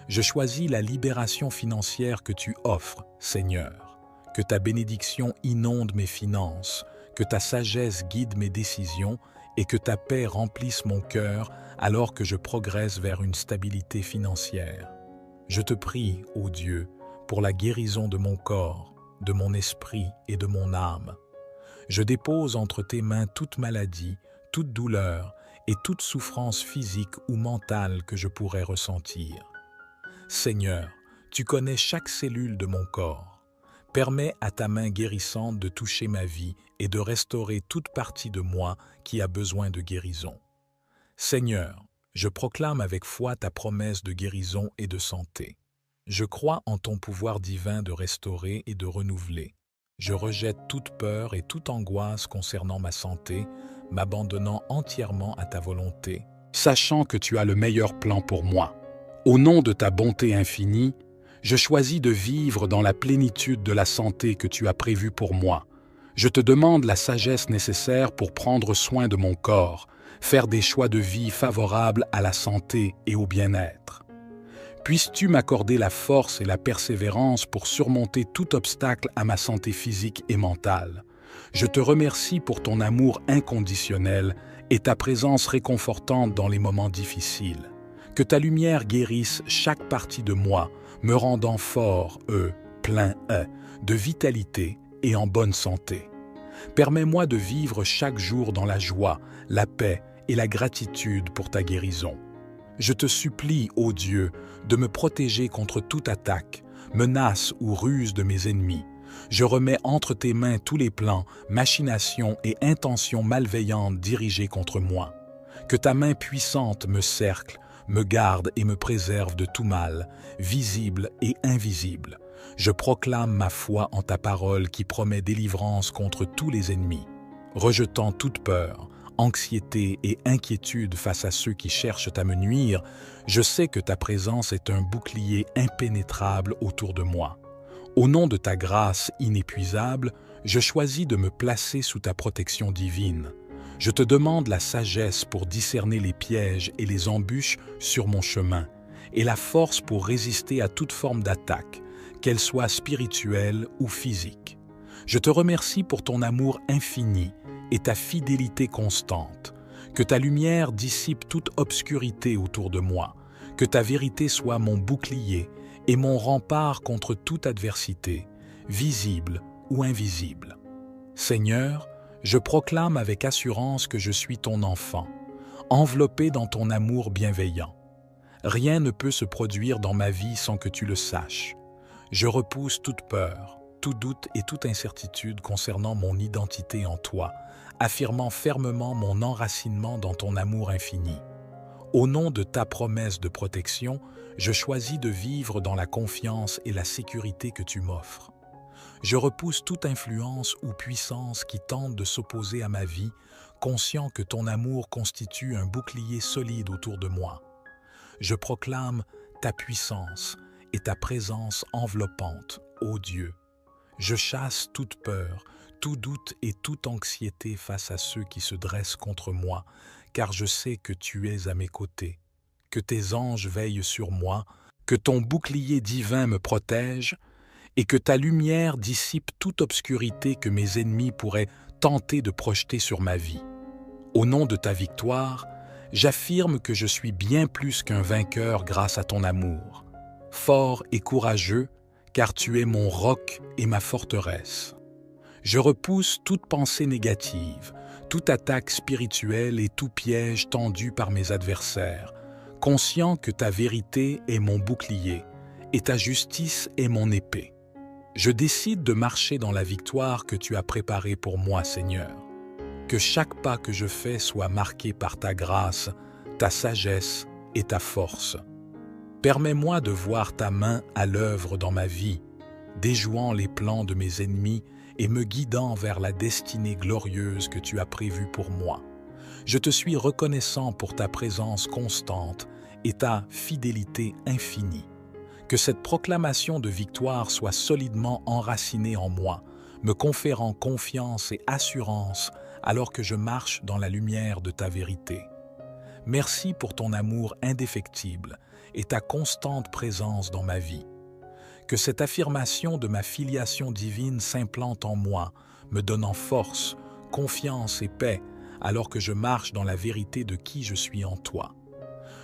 Je choisis la libération financière que tu offres, Seigneur, que ta bénédiction inonde mes finances, que ta sagesse guide mes décisions et que ta paix remplisse mon cœur alors que je progresse vers une stabilité financière. Je te prie, ô Dieu, pour la guérison de mon corps, de mon esprit et de mon âme. Je dépose entre tes mains toute maladie, toute douleur et toute souffrance physique ou mentale que je pourrais ressentir. Seigneur, tu connais chaque cellule de mon corps. Permets à ta main guérissante de toucher ma vie et de restaurer toute partie de moi qui a besoin de guérison. Seigneur, je proclame avec foi ta promesse de guérison et de santé. Je crois en ton pouvoir divin de restaurer et de renouveler. Je rejette toute peur et toute angoisse concernant ma santé, m'abandonnant entièrement à ta volonté, sachant que tu as le meilleur plan pour moi. Au nom de ta bonté infinie, je choisis de vivre dans la plénitude de la santé que tu as prévue pour moi. Je te demande la sagesse nécessaire pour prendre soin de mon corps, faire des choix de vie favorables à la santé et au bien-être. Puisses-tu m'accorder la force et la persévérance pour surmonter tout obstacle à ma santé physique et mentale. Je te remercie pour ton amour inconditionnel et ta présence réconfortante dans les moments difficiles. Que ta lumière guérisse chaque partie de moi, me rendant fort, plein, de vitalité et en bonne santé. Permets-moi de vivre chaque jour dans la joie, la paix et la gratitude pour ta guérison. Je te supplie, ô Dieu, de me protéger contre toute attaque, menace ou ruse de mes ennemis. Je remets entre tes mains tous les plans, machinations et intentions malveillantes dirigées contre moi. Que ta main puissante me cercle, me garde et me préserve de tout mal, visible et invisible. Je proclame ma foi en ta parole qui promet délivrance contre tous les ennemis. Rejetant toute peur, anxiété et inquiétude face à ceux qui cherchent à me nuire, je sais que ta présence est un bouclier impénétrable autour de moi. Au nom de ta grâce inépuisable, je choisis de me placer sous ta protection divine. Je te demande la sagesse pour discerner les pièges et les embûches sur mon chemin, et la force pour résister à toute forme d'attaque, qu'elle soit spirituelle ou physique. Je te remercie pour ton amour infini et ta fidélité constante. Que ta lumière dissipe toute obscurité autour de moi, que ta vérité soit mon bouclier et mon rempart contre toute adversité, visible ou invisible. Seigneur, je proclame avec assurance que je suis ton enfant, enveloppé dans ton amour bienveillant. Rien ne peut se produire dans ma vie sans que tu le saches. Je repousse toute peur, tout doute et toute incertitude concernant mon identité en toi, affirmant fermement mon enracinement dans ton amour infini. Au nom de ta promesse de protection, je choisis de vivre dans la confiance et la sécurité que tu m'offres. Je repousse toute influence ou puissance qui tente de s'opposer à ma vie, conscient que ton amour constitue un bouclier solide autour de moi. Je proclame ta puissance et ta présence enveloppante, ô Dieu. Je chasse toute peur, tout doute et toute anxiété face à ceux qui se dressent contre moi, car je sais que tu es à mes côtés, que tes anges veillent sur moi, que ton bouclier divin me protège, et que ta lumière dissipe toute obscurité que mes ennemis pourraient tenter de projeter sur ma vie. Au nom de ta victoire, j'affirme que je suis bien plus qu'un vainqueur grâce à ton amour, fort et courageux, car tu es mon roc et ma forteresse. Je repousse toute pensée négative, toute attaque spirituelle et tout piège tendu par mes adversaires, conscient que ta vérité est mon bouclier et ta justice est mon épée. Je décide de marcher dans la victoire que tu as préparée pour moi, Seigneur. Que chaque pas que je fais soit marqué par ta grâce, ta sagesse et ta force. Permets-moi de voir ta main à l'œuvre dans ma vie, déjouant les plans de mes ennemis et me guidant vers la destinée glorieuse que tu as prévue pour moi. Je te suis reconnaissant pour ta présence constante et ta fidélité infinie. Que cette proclamation de victoire soit solidement enracinée en moi, me conférant confiance et assurance alors que je marche dans la lumière de ta vérité. Merci pour ton amour indéfectible et ta constante présence dans ma vie. Que cette affirmation de ma filiation divine s'implante en moi, me donnant force, confiance et paix alors que je marche dans la vérité de qui je suis en toi.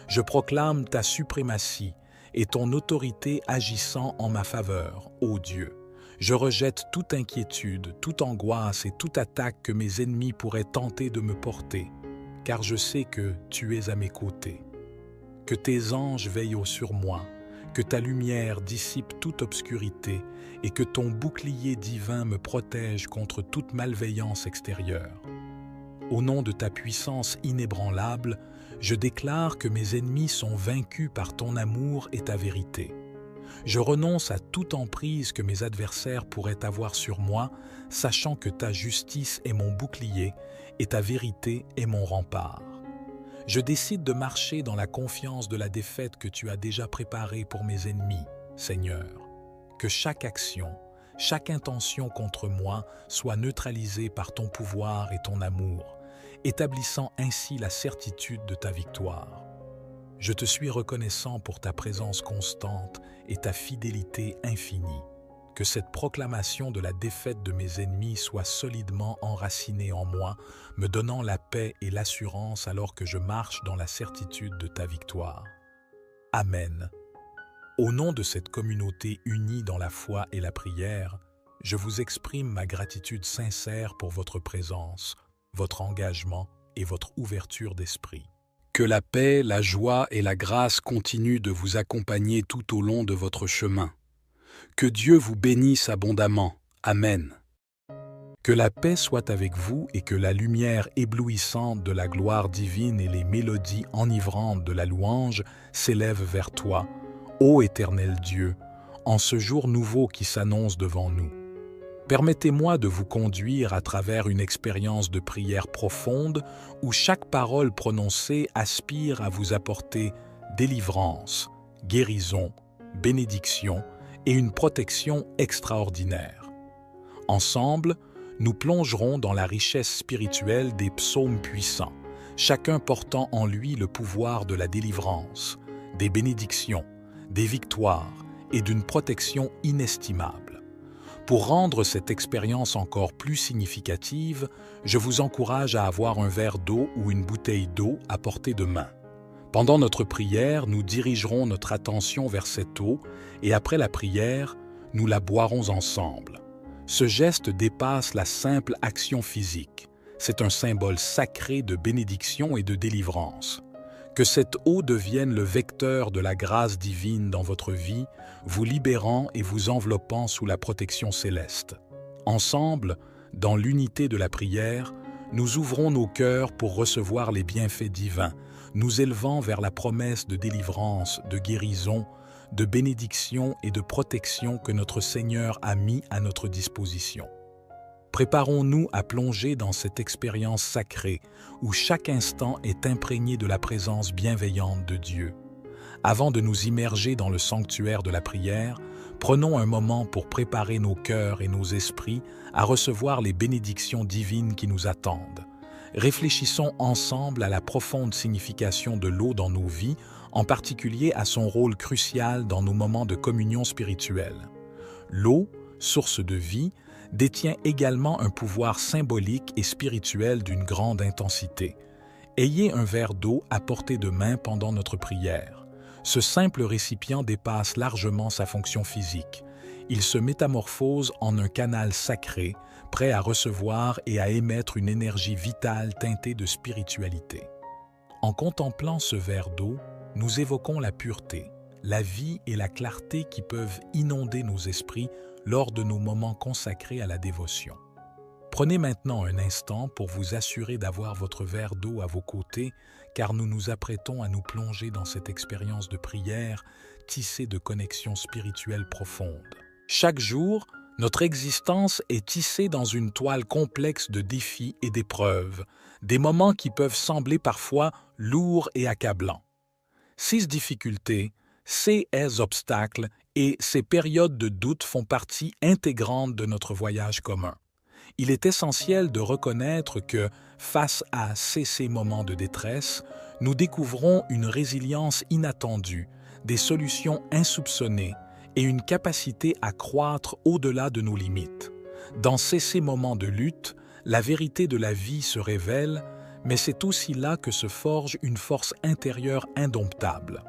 Je proclame ta suprématie et ton autorité agissant en ma faveur, ô Dieu. Je rejette toute inquiétude, toute angoisse et toute attaque que mes ennemis pourraient tenter de me porter, car je sais que tu es à mes côtés. Que tes anges veillent sur moi, que ta lumière dissipe toute obscurité et que ton bouclier divin me protège contre toute malveillance extérieure. Au nom de ta puissance inébranlable, je déclare que mes ennemis sont vaincus par ton amour et ta vérité. Je renonce à toute emprise que mes adversaires pourraient avoir sur moi, sachant que ta justice est mon bouclier et ta vérité est mon rempart. Je décide de marcher dans la confiance de la défaite que tu as déjà préparée pour mes ennemis, Seigneur. Que chaque action, chaque intention contre moi soit neutralisée par ton pouvoir et ton amour, établissant ainsi la certitude de ta victoire. Je te suis reconnaissant pour ta présence constante et ta fidélité infinie. Que cette proclamation de la défaite de mes ennemis soit solidement enracinée en moi, me donnant la paix et l'assurance alors que je marche dans la certitude de ta victoire. Amen. Au nom de cette communauté unie dans la foi et la prière, je vous exprime ma gratitude sincère pour votre présence, votre engagement et votre ouverture d'esprit. Que la paix, la joie et la grâce continuent de vous accompagner tout au long de votre chemin. Que Dieu vous bénisse abondamment. Amen. Que la paix soit avec vous et que la lumière éblouissante de la gloire divine et les mélodies enivrantes de la louange s'élèvent vers toi, ô Éternel Dieu, en ce jour nouveau qui s'annonce devant nous. Permettez-moi de vous conduire à travers une expérience de prière profonde où chaque parole prononcée aspire à vous apporter délivrance, guérison, bénédiction et une protection extraordinaire. Ensemble, nous plongerons dans la richesse spirituelle des psaumes puissants, chacun portant en lui le pouvoir de la délivrance, des bénédictions, des victoires et d'une protection inestimable. Pour rendre cette expérience encore plus significative, je vous encourage à avoir un verre d'eau ou une bouteille d'eau à portée de main. Pendant notre prière, nous dirigerons notre attention vers cette eau et après la prière, nous la boirons ensemble. Ce geste dépasse la simple action physique. C'est un symbole sacré de bénédiction et de délivrance. Que cette eau devienne le vecteur de la grâce divine dans votre vie, vous libérant et vous enveloppant sous la protection céleste. Ensemble, dans l'unité de la prière, nous ouvrons nos cœurs pour recevoir les bienfaits divins, nous élevant vers la promesse de délivrance, de guérison, de bénédiction et de protection que notre Seigneur a mis à notre disposition. Préparons-nous à plonger dans cette expérience sacrée où chaque instant est imprégné de la présence bienveillante de Dieu. Avant de nous immerger dans le sanctuaire de la prière, prenons un moment pour préparer nos cœurs et nos esprits à recevoir les bénédictions divines qui nous attendent. Réfléchissons ensemble à la profonde signification de l'eau dans nos vies, en particulier à son rôle crucial dans nos moments de communion spirituelle. L'eau, source de vie, détient également un pouvoir symbolique et spirituel d'une grande intensité. Ayez un verre d'eau à portée de main pendant notre prière. Ce simple récipient dépasse largement sa fonction physique. Il se métamorphose en un canal sacré, prêt à recevoir et à émettre une énergie vitale teintée de spiritualité. En contemplant ce verre d'eau, nous évoquons la pureté, la vie et la clarté qui peuvent inonder nos esprits lors de nos moments consacrés à la dévotion. Prenez maintenant un instant pour vous assurer d'avoir votre verre d'eau à vos côtés, car nous nous apprêtons à nous plonger dans cette expérience de prière tissée de connexions spirituelles profondes. Chaque jour, notre existence est tissée dans une toile complexe de défis et d'épreuves, des moments qui peuvent sembler parfois lourds et accablants. Ces difficultés, ces obstacles et ces périodes de doute font partie intégrante de notre voyage commun. Il est essentiel de reconnaître que, face à ces moments de détresse, nous découvrons une résilience inattendue, des solutions insoupçonnées et une capacité à croître au-delà de nos limites. Dans ces moments de lutte, la vérité de la vie se révèle, mais c'est aussi là que se forge une force intérieure indomptable.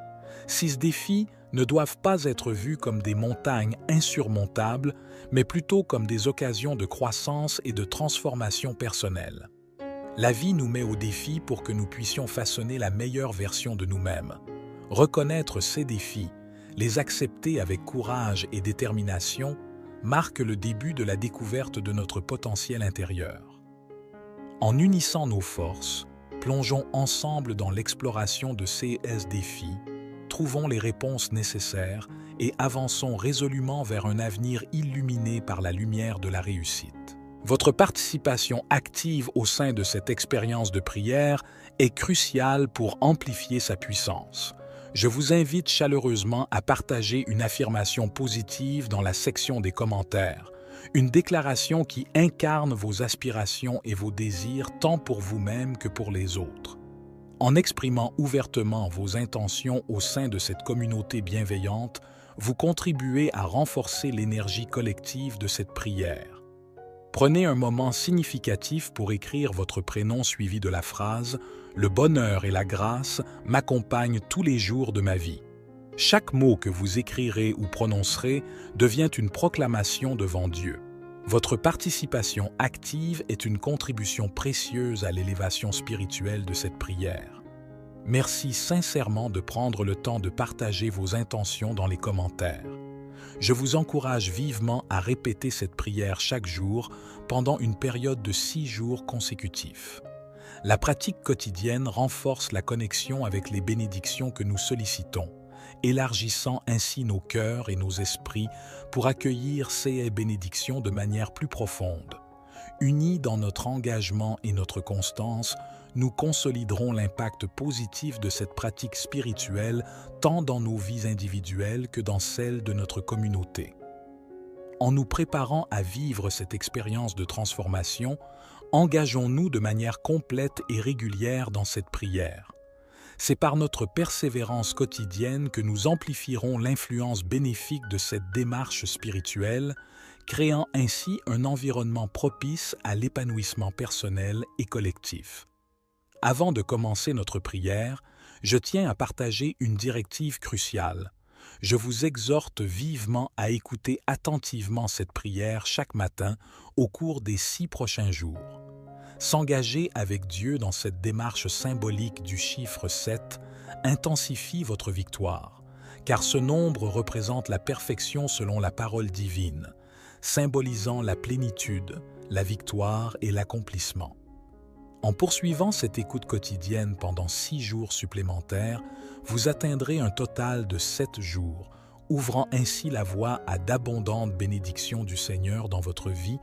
Ces défis ne doivent pas être vus comme des montagnes insurmontables, mais plutôt comme des occasions de croissance et de transformation personnelle. La vie nous met au défi pour que nous puissions façonner la meilleure version de nous-mêmes. Reconnaître ces défis, les accepter avec courage et détermination, marque le début de la découverte de notre potentiel intérieur. En unissant nos forces, plongeons ensemble dans l'exploration de ces défis, trouvons les réponses nécessaires et avançons résolument vers un avenir illuminé par la lumière de la réussite. Votre participation active au sein de cette expérience de prière est cruciale pour amplifier sa puissance. Je vous invite chaleureusement à partager une affirmation positive dans la section des commentaires, une déclaration qui incarne vos aspirations et vos désirs tant pour vous-même que pour les autres. En exprimant ouvertement vos intentions au sein de cette communauté bienveillante, vous contribuez à renforcer l'énergie collective de cette prière. Prenez un moment significatif pour écrire votre prénom suivi de la phrase « Le bonheur et la grâce m'accompagnent tous les jours de ma vie ». Chaque mot que vous écrirez ou prononcerez devient une proclamation devant Dieu. Votre participation active est une contribution précieuse à l'élévation spirituelle de cette prière. Merci sincèrement de prendre le temps de partager vos intentions dans les commentaires. Je vous encourage vivement à répéter cette prière chaque jour pendant une période de 6 jours consécutifs. La pratique quotidienne renforce la connexion avec les bénédictions que nous sollicitons, élargissant ainsi nos cœurs et nos esprits pour accueillir ces bénédictions de manière plus profonde. Unis dans notre engagement et notre constance, nous consoliderons l'impact positif de cette pratique spirituelle tant dans nos vies individuelles que dans celles de notre communauté. en nous préparant à vivre cette expérience de transformation, engageons-nous de manière complète et régulière dans cette prière. C'est par notre persévérance quotidienne que nous amplifierons l'influence bénéfique de cette démarche spirituelle, créant ainsi un environnement propice à l'épanouissement personnel et collectif. Avant de commencer notre prière, je tiens à partager une directive cruciale. Je vous exhorte vivement à écouter attentivement cette prière chaque matin au cours des 6 prochains jours. S'engager avec Dieu dans cette démarche symbolique du chiffre 7 intensifie votre victoire, car ce nombre représente la perfection selon la parole divine, symbolisant la plénitude, la victoire et l'accomplissement. En poursuivant cette écoute quotidienne pendant 6 jours supplémentaires, vous atteindrez un total de 7 jours, ouvrant ainsi la voie à d'abondantes bénédictions du Seigneur dans votre vie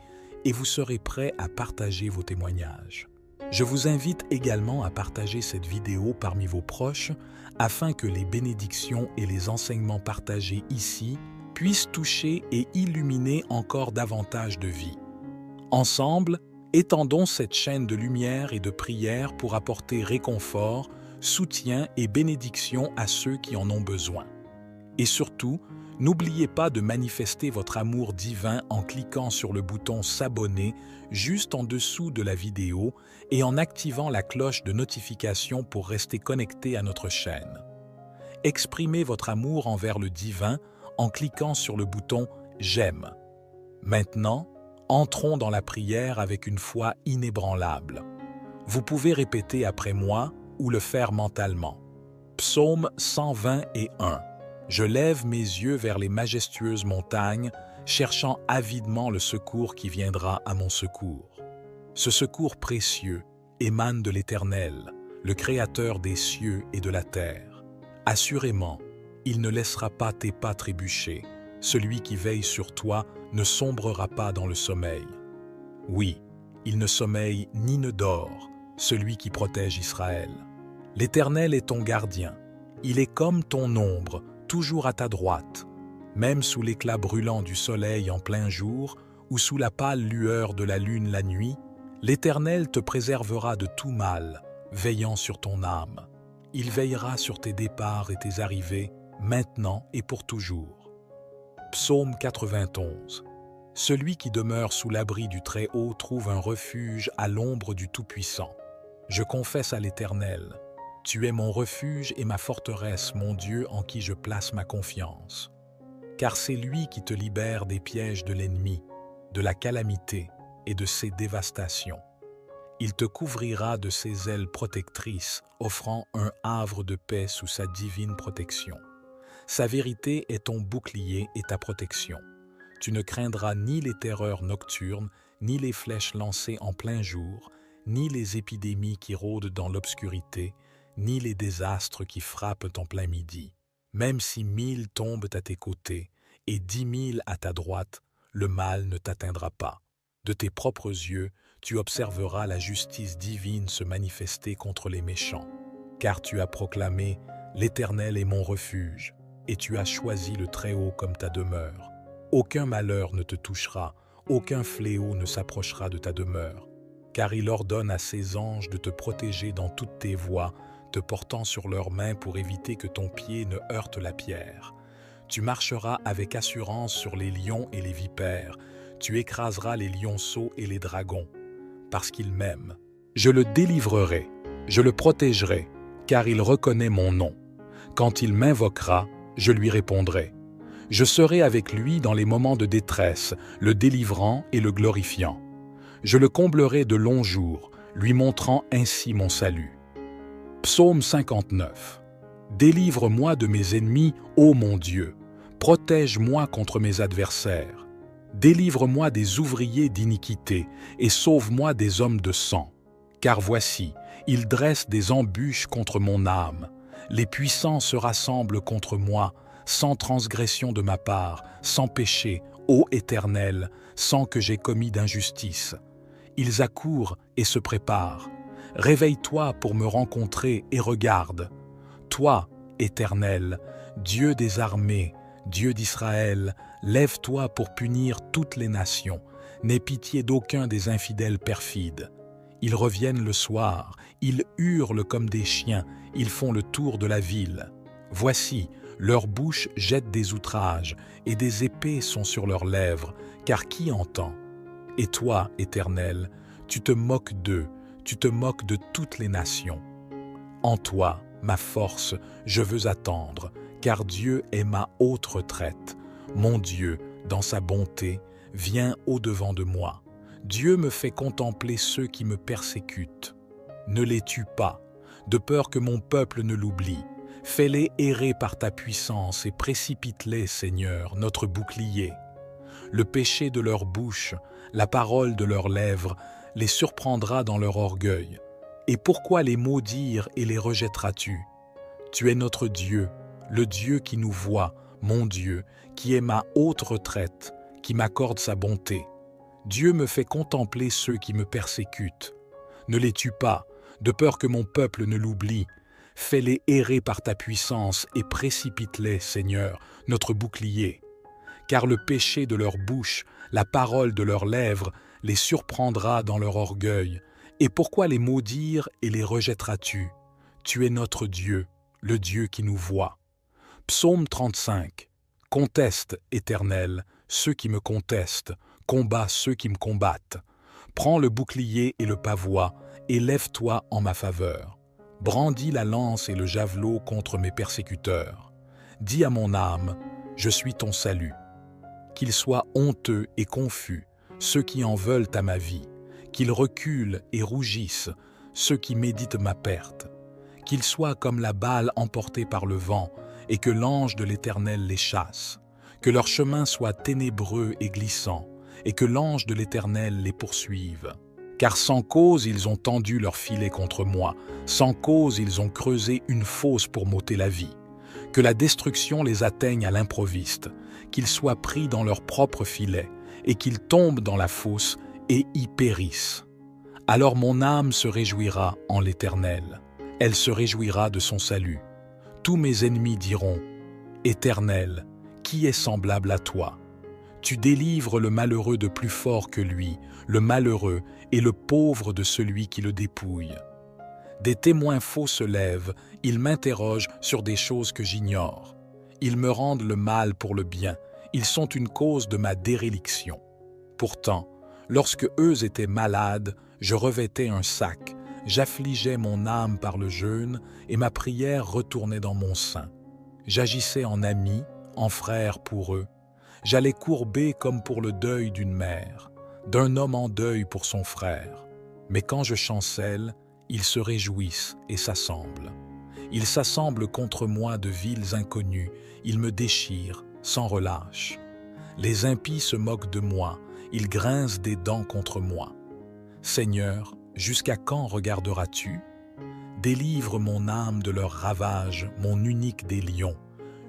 et vous serez prêt à partager vos témoignages. Je vous invite également à partager cette vidéo parmi vos proches afin que les bénédictions et les enseignements partagés ici puissent toucher et illuminer encore davantage de vies. Ensemble, étendons cette chaîne de lumière et de prière pour apporter réconfort, soutien et bénédiction à ceux qui en ont besoin. Et surtout, n'oubliez pas de manifester votre amour divin en cliquant sur le bouton « S'abonner » juste en dessous de la vidéo et en activant la cloche de notification pour rester connecté à notre chaîne. Exprimez votre amour envers le divin en cliquant sur le bouton « J'aime ». Maintenant, entrons dans la prière avec une foi inébranlable. Vous pouvez répéter après moi ou le faire mentalement. Psaume 121. Je lève mes yeux vers les majestueuses montagnes, cherchant avidement le secours qui viendra à mon secours. Ce secours précieux émane de l'Éternel, le Créateur des cieux et de la terre. Assurément, il ne laissera pas tes pas trébucher. Celui qui veille sur toi ne sombrera pas dans le sommeil. Oui, il ne sommeille ni ne dort, celui qui protège Israël. L'Éternel est ton gardien. Il est comme ton ombre, toujours à ta droite. Même sous l'éclat brûlant du soleil en plein jour ou sous la pâle lueur de la lune la nuit, l'Éternel te préservera de tout mal, veillant sur ton âme. Il veillera sur tes départs et tes arrivées, maintenant et pour toujours. Psaume 91. Celui qui demeure sous l'abri du Très-Haut trouve un refuge à l'ombre du Tout-Puissant. Je confesse à l'Éternel, tu es mon refuge et ma forteresse, mon Dieu en qui je place ma confiance. Car c'est lui qui te libère des pièges de l'ennemi, de la calamité et de ses dévastations. Il te couvrira de ses ailes protectrices, offrant un havre de paix sous sa divine protection. Sa vérité est ton bouclier et ta protection. Tu ne craindras ni les terreurs nocturnes, ni les flèches lancées en plein jour, ni les épidémies qui rôdent dans l'obscurité, ni les désastres qui frappent en plein midi. Même si 1000 tombent à tes côtés et 10 000 à ta droite, le mal ne t'atteindra pas. De tes propres yeux, tu observeras la justice divine se manifester contre les méchants. Car tu as proclamé « L'Éternel est mon refuge » et tu as choisi le Très-Haut comme ta demeure. Aucun malheur ne te touchera, aucun fléau ne s'approchera de ta demeure. Car il ordonne à ses anges de te protéger dans toutes tes voies, te portant sur leurs mains pour éviter que ton pied ne heurte la pierre. Tu marcheras avec assurance sur les lions et les vipères, tu écraseras les lionceaux et les dragons. Parce qu'il m'aime, je le délivrerai, je le protégerai, car il reconnaît mon nom. Quand il m'invoquera, je lui répondrai. Je serai avec lui dans les moments de détresse, le délivrant et le glorifiant. Je le comblerai de longs jours, lui montrant ainsi mon salut. Psaume 59. Délivre-moi de mes ennemis, ô mon Dieu. Protège-moi contre mes adversaires. Délivre-moi des ouvriers d'iniquité et sauve-moi des hommes de sang. Car voici, ils dressent des embûches contre mon âme. Les puissants se rassemblent contre moi, sans transgression de ma part, sans péché, ô Éternel, sans que j'aie commis d'injustice. Ils accourent et se préparent. Réveille-toi pour me rencontrer et regarde. Toi, Éternel, Dieu des armées, Dieu d'Israël, Lève-toi pour punir toutes les nations. N'aie pitié d'aucun des infidèles perfides. Ils reviennent le soir, ils hurlent comme des chiens, ils font le tour de la ville. Voici, leur bouche jette des outrages, et des épées sont sur leurs lèvres, car qui entend? Et toi, Éternel, tu te moques d'eux, tu te moques de toutes les nations. En toi, ma force, je veux attendre, car Dieu est ma haute retraite. Mon Dieu, dans sa bonté, vient au-devant de moi. Dieu me fait contempler ceux qui me persécutent. Ne les tue pas, de peur que mon peuple ne l'oublie. Fais-les errer par ta puissance et précipite-les, Seigneur, notre bouclier. Le péché de leur bouche, la parole de leurs lèvres, les surprendra dans leur orgueil. Et pourquoi les maudire et les rejetteras-tu? Tu es notre Dieu, le Dieu qui nous voit, mon Dieu, qui est ma haute retraite, qui m'accorde sa bonté. Dieu me fait contempler ceux qui me persécutent. Ne les tue pas, de peur que mon peuple ne l'oublie. Fais-les errer par ta puissance et précipite-les, Seigneur, notre bouclier. Car le péché de leur bouche, la parole de leurs lèvres, les surprendra dans leur orgueil. Et pourquoi les maudire et les rejetteras-tu? Tu es notre Dieu, le Dieu qui nous voit. Psaume 35. Conteste, Éternel, ceux qui me contestent, combat ceux qui me combattent. Prends le bouclier et le pavois, et lève-toi en ma faveur. Brandis la lance et le javelot contre mes persécuteurs. Dis à mon âme, je suis ton salut. Qu'ils soient honteux et confus, ceux qui en veulent à ma vie. Qu'ils reculent et rougissent, ceux qui méditent ma perte. Qu'ils soient comme la balle emportée par le vent, et que l'ange de l'Éternel les chasse. Que leur chemin soit ténébreux et glissant, et que l'ange de l'Éternel les poursuive. Car sans cause ils ont tendu leur filet contre moi, sans cause ils ont creusé une fosse pour m'ôter la vie. Que la destruction les atteigne à l'improviste, qu'ils soient pris dans leur propre filet, et qu'ils tombent dans la fosse et y périssent. Alors mon âme se réjouira en l'Éternel, elle se réjouira de son salut. Tous mes ennemis diront, « Éternel, qui est semblable à toi? Tu délivres le malheureux de plus fort que lui, le malheureux et le pauvre de celui qui le dépouille. » Des témoins faux se lèvent, ils m'interrogent sur des choses que j'ignore. Ils me rendent le mal pour le bien, ils sont une cause de ma déréliction. Pourtant, lorsque eux étaient malades, je revêtais un sac, j'affligeais mon âme par le jeûne et ma prière retournait dans mon sein. J'agissais en ami, en frère pour eux. J'allais courber comme pour le deuil d'une mère, d'un homme en deuil pour son frère. Mais quand je chancelle, ils se réjouissent et s'assemblent. Ils s'assemblent contre moi de viles inconnus, ils me déchirent sans relâche. Les impies se moquent de moi, ils grincent des dents contre moi. Seigneur, jusqu'à quand regarderas-tu? Délivre mon âme de leurs ravages, mon unique des lions.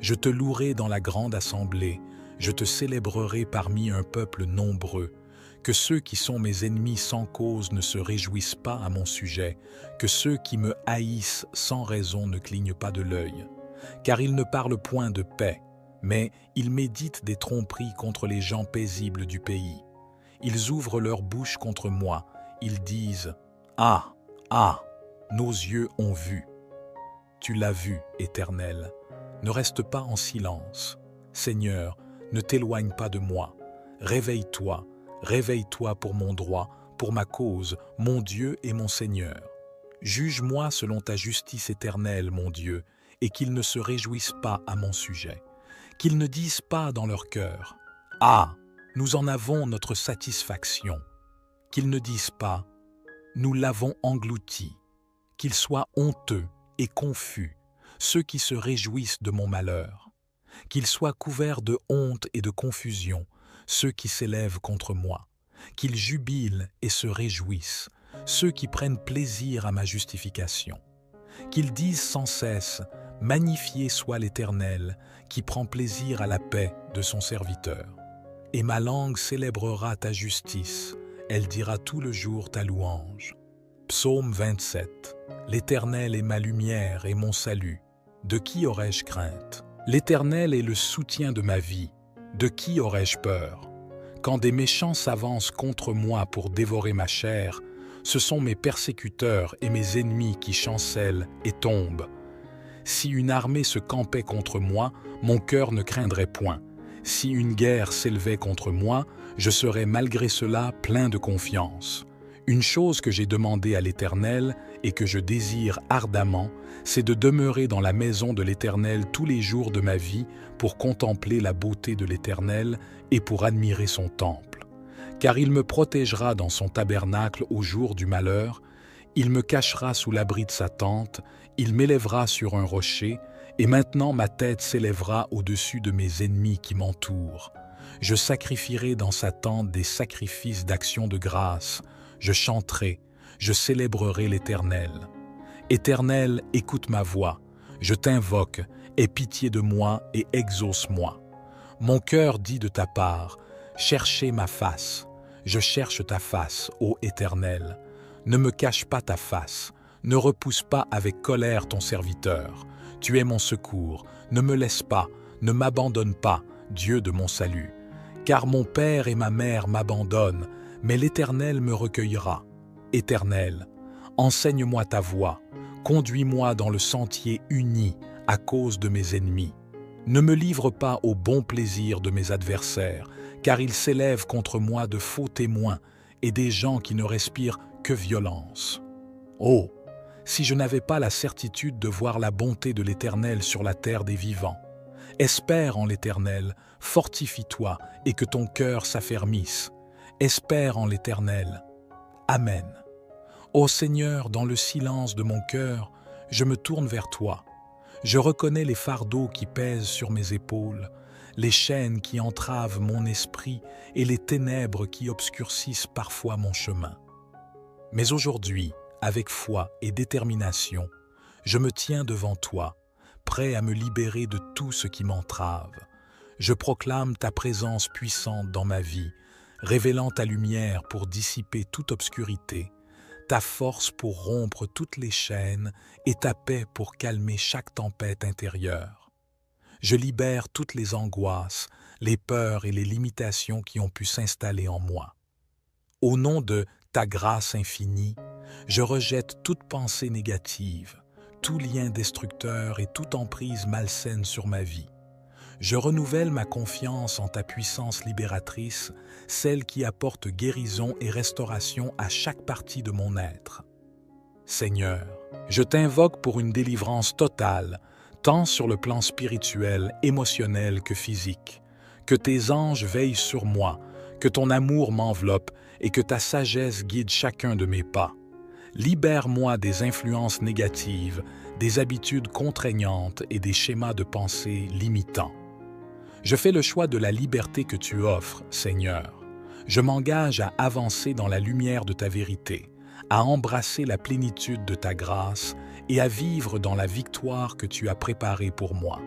Je te louerai dans la grande assemblée, je te célébrerai parmi un peuple nombreux. Que ceux qui sont mes ennemis sans cause ne se réjouissent pas à mon sujet, que ceux qui me haïssent sans raison ne clignent pas de l'œil. Car ils ne parlent point de paix, mais ils méditent des tromperies contre les gens paisibles du pays. Ils ouvrent leur bouche contre moi, ils disent « Ah, ah, nos yeux ont vu ». Tu l'as vu, Éternel, ne reste pas en silence. Seigneur, ne t'éloigne pas de moi. Réveille-toi, réveille-toi pour mon droit, pour ma cause, mon Dieu et mon Seigneur. Juge-moi selon ta justice éternelle, mon Dieu, et qu'ils ne se réjouissent pas à mon sujet. Qu'ils ne disent pas dans leur cœur « Ah, nous en avons notre satisfaction ». Qu'ils ne disent pas « Nous l'avons englouti ». Qu'ils soient honteux et confus, ceux qui se réjouissent de mon malheur. Qu'ils soient couverts de honte et de confusion, ceux qui s'élèvent contre moi. Qu'ils jubilent et se réjouissent, ceux qui prennent plaisir à ma justification. Qu'ils disent sans cesse « Magnifié soit l'Éternel, qui prend plaisir à la paix de son serviteur. » Et ma langue célébrera ta justice, elle dira tout le jour ta louange. Psaume 27. L'Éternel est ma lumière et mon salut. De qui aurais-je crainte? L'Éternel est le soutien de ma vie. De qui aurais-je peur? Quand des méchants s'avancent contre moi pour dévorer ma chair, ce sont mes persécuteurs et mes ennemis qui chancellent et tombent. Si une armée se campait contre moi, mon cœur ne craindrait point. Si une guerre s'élevait contre moi, je serais malgré cela plein de confiance. Une chose que j'ai demandée à l'Éternel et que je désire ardemment, c'est de demeurer dans la maison de l'Éternel tous les jours de ma vie pour contempler la beauté de l'Éternel et pour admirer son temple. Car il me protégera dans son tabernacle au jour du malheur, il me cachera sous l'abri de sa tente, il m'élèvera sur un rocher, et maintenant ma tête s'élèvera au-dessus de mes ennemis qui m'entourent. Je sacrifierai dans sa tente des sacrifices d'action de grâce, je chanterai, je célébrerai l'Éternel. Éternel, écoute ma voix, je t'invoque, aie pitié de moi et exauce-moi. Mon cœur dit de ta part, cherchez ma face, je cherche ta face, ô Éternel. Ne me cache pas ta face, ne repousse pas avec colère ton serviteur. Tu es mon secours, ne me laisse pas, ne m'abandonne pas, Dieu de mon salut. Car mon père et ma mère m'abandonnent, mais l'Éternel me recueillera. Éternel, enseigne-moi ta voie, conduis-moi dans le sentier uni à cause de mes ennemis. Ne me livre pas au bon plaisir de mes adversaires, car ils s'élèvent contre moi de faux témoins et des gens qui ne respirent que violence. Oh, si je n'avais pas la certitude de voir la bonté de l'Éternel sur la terre des vivants. Espère en l'Éternel, fortifie-toi et que ton cœur s'affermisse. Espère en l'Éternel. Amen. Ô Seigneur, dans le silence de mon cœur, je me tourne vers toi. Je reconnais les fardeaux qui pèsent sur mes épaules, les chaînes qui entravent mon esprit et les ténèbres qui obscurcissent parfois mon chemin. Mais aujourd'hui, avec foi et détermination, je me tiens devant toi, prêt à me libérer de tout ce qui m'entrave. Je proclame ta présence puissante dans ma vie, révélant ta lumière pour dissiper toute obscurité, ta force pour rompre toutes les chaînes et ta paix pour calmer chaque tempête intérieure. Je libère toutes les angoisses, les peurs et les limitations qui ont pu s'installer en moi. Au nom de ta grâce infinie, je rejette toute pensée négative, tout lien destructeur et toute emprise malsaine sur ma vie. Je renouvelle ma confiance en ta puissance libératrice, celle qui apporte guérison et restauration à chaque partie de mon être. Seigneur, je t'invoque pour une délivrance totale, tant sur le plan spirituel, émotionnel que physique. Que tes anges veillent sur moi, que ton amour m'enveloppe et que ta sagesse guide chacun de mes pas. Libère-moi des influences négatives, des habitudes contraignantes et des schémas de pensée limitants. Je fais le choix de la liberté que tu offres, Seigneur. Je m'engage à avancer dans la lumière de ta vérité, à embrasser la plénitude de ta grâce et à vivre dans la victoire que tu as préparée pour moi.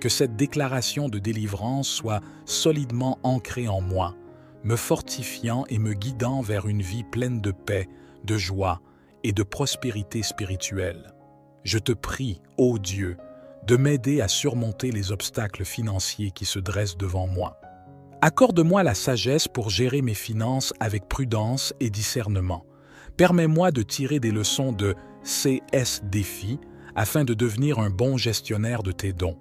Que cette déclaration de délivrance soit solidement ancrée en moi, me fortifiant et me guidant vers une vie pleine de paix, de joie et de prospérité spirituelle. Je te prie, ô Dieu, de m'aider à surmonter les obstacles financiers qui se dressent devant moi. Accorde-moi la sagesse pour gérer mes finances avec prudence et discernement. Permets-moi de tirer des leçons de CS Défi afin de devenir un bon gestionnaire de tes dons.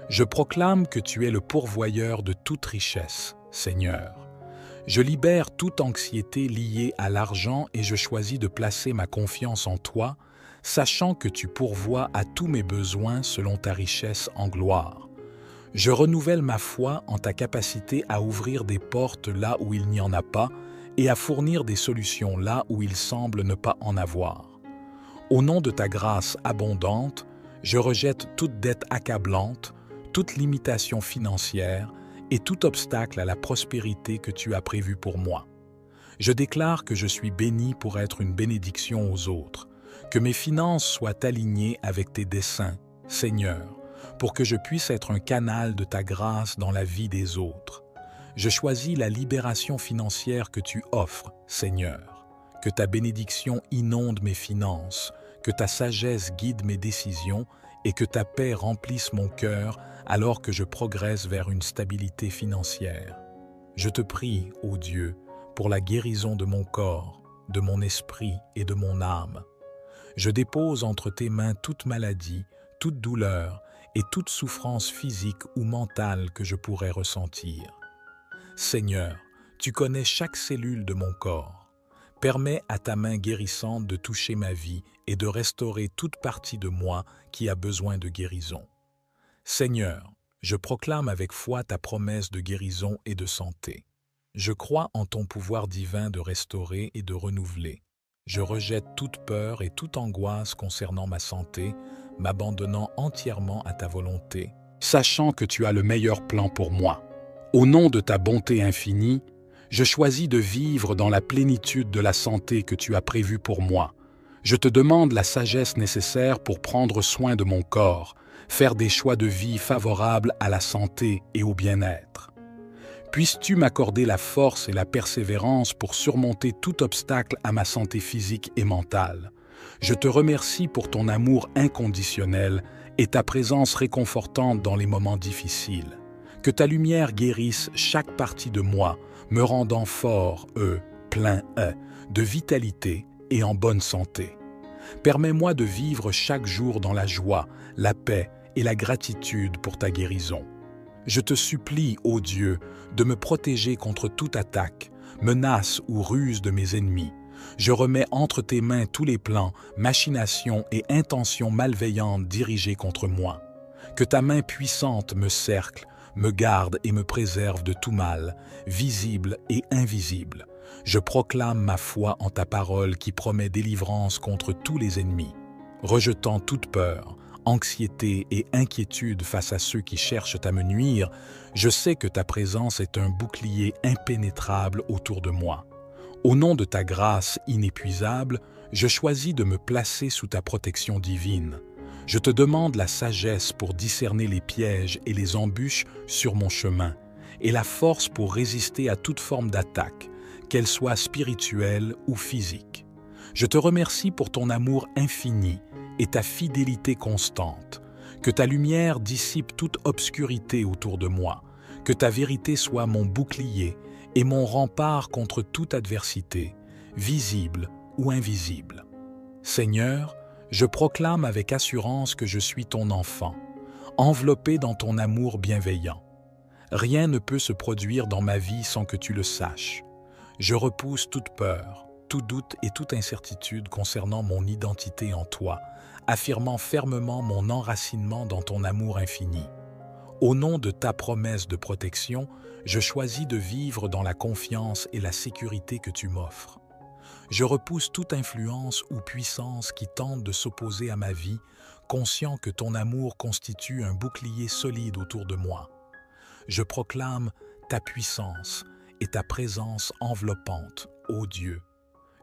Je proclame que tu es le pourvoyeur de toute richesse, Seigneur. Je libère toute anxiété liée à l'argent et je choisis de placer ma confiance en toi, sachant que tu pourvois à tous mes besoins selon ta richesse en gloire. Je renouvelle ma foi en ta capacité à ouvrir des portes là où il n'y en a pas et à fournir des solutions là où il semble ne pas en avoir. Au nom de ta grâce abondante, je rejette toute dette accablante, toute limitation financière et tout obstacle à la prospérité que tu as prévue pour moi. Je déclare que je suis béni pour être une bénédiction aux autres, que mes finances soient alignées avec tes desseins, Seigneur, pour que je puisse être un canal de ta grâce dans la vie des autres. Je choisis la libération financière que tu offres, Seigneur. Que ta bénédiction inonde mes finances, que ta sagesse guide mes décisions et que ta paix remplisse mon cœur alors que je progresse vers une stabilité financière. Je te prie, ô Dieu, pour la guérison de mon corps, de mon esprit et de mon âme. Je dépose entre tes mains toute maladie, toute douleur et toute souffrance physique ou mentale que je pourrais ressentir. Seigneur, tu connais chaque cellule de mon corps. Permets à ta main guérissante de toucher ma vie et de restaurer toute partie de moi qui a besoin de guérison. Seigneur, je proclame avec foi ta promesse de guérison et de santé. Je crois en ton pouvoir divin de restaurer et de renouveler. Je rejette toute peur et toute angoisse concernant ma santé, m'abandonnant entièrement à ta volonté, sachant que tu as le meilleur plan pour moi. Au nom de ta bonté infinie, je choisis de vivre dans la plénitude de la santé que tu as prévue pour moi. Je te demande la sagesse nécessaire pour prendre soin de mon corps, faire des choix de vie favorables à la santé et au bien-être. Puisses-tu m'accorder la force et la persévérance pour surmonter tout obstacle à ma santé physique et mentale. Je te remercie pour ton amour inconditionnel et ta présence réconfortante dans les moments difficiles. Que ta lumière guérisse chaque partie de moi, me rendant fort, plein, de vitalité et en bonne santé. Permets-moi de vivre chaque jour dans la joie, la paix et la gratitude pour ta guérison. Je te supplie, ô Dieu, de me protéger contre toute attaque, menace ou ruse de mes ennemis. Je remets entre tes mains tous les plans, machinations et intentions malveillantes dirigées contre moi. Que ta main puissante me cercle, me garde et me préserve de tout mal, visible et invisible. Je proclame ma foi en ta parole qui promet délivrance contre tous les ennemis. Rejetant toute peur, anxiété et inquiétude face à ceux qui cherchent à me nuire, je sais que ta présence est un bouclier impénétrable autour de moi. Au nom de ta grâce inépuisable, je choisis de me placer sous ta protection divine. Je te demande la sagesse pour discerner les pièges et les embûches sur mon chemin, et la force pour résister à toute forme d'attaque, qu'elle soit spirituelle ou physique. Je te remercie pour ton amour infini et ta fidélité constante. Que ta lumière dissipe toute obscurité autour de moi, que ta vérité soit mon bouclier et mon rempart contre toute adversité, visible ou invisible. Seigneur, je proclame avec assurance que je suis ton enfant, enveloppé dans ton amour bienveillant. Rien ne peut se produire dans ma vie sans que tu le saches. Je repousse toute peur, tout doute et toute incertitude concernant mon identité en toi, affirmant fermement mon enracinement dans ton amour infini. Au nom de ta promesse de protection, je choisis de vivre dans la confiance et la sécurité que tu m'offres. Je repousse toute influence ou puissance qui tente de s'opposer à ma vie, conscient que ton amour constitue un bouclier solide autour de moi. Je proclame ta puissance et ta présence enveloppante, ô Dieu.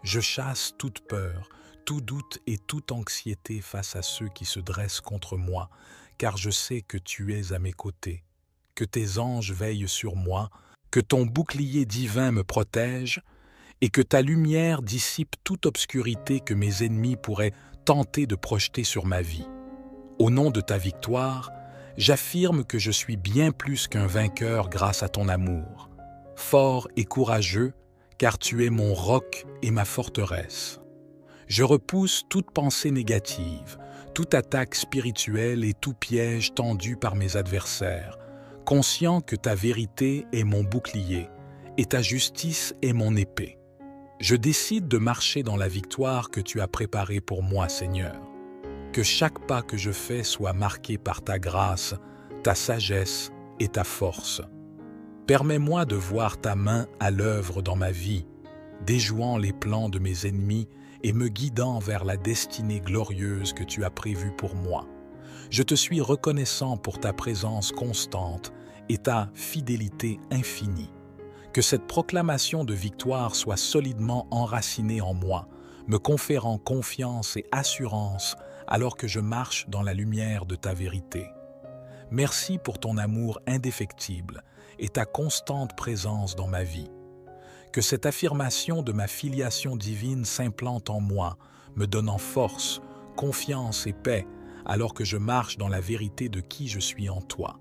Je chasse toute peur, tout doute et toute anxiété face à ceux qui se dressent contre moi, car je sais que tu es à mes côtés, que tes anges veillent sur moi, que ton bouclier divin me protège, et que ta lumière dissipe toute obscurité que mes ennemis pourraient tenter de projeter sur ma vie. Au nom de ta victoire, j'affirme que je suis bien plus qu'un vainqueur grâce à ton amour. Fort et courageux, car tu es mon roc et ma forteresse. Je repousse toute pensée négative, toute attaque spirituelle et tout piège tendu par mes adversaires, conscient que ta vérité est mon bouclier et ta justice est mon épée. Je décide de marcher dans la victoire que tu as préparée pour moi, Seigneur. Que chaque pas que je fais soit marqué par ta grâce, ta sagesse et ta force. Permets-moi de voir ta main à l'œuvre dans ma vie, déjouant les plans de mes ennemis et me guidant vers la destinée glorieuse que tu as prévue pour moi. Je te suis reconnaissant pour ta présence constante et ta fidélité infinie. Que cette proclamation de victoire soit solidement enracinée en moi, me conférant confiance et assurance alors que je marche dans la lumière de ta vérité. Merci pour ton amour indéfectible et ta constante présence dans ma vie. Que cette affirmation de ma filiation divine s'implante en moi, me donnant force, confiance et paix, alors que je marche dans la vérité de qui je suis en toi.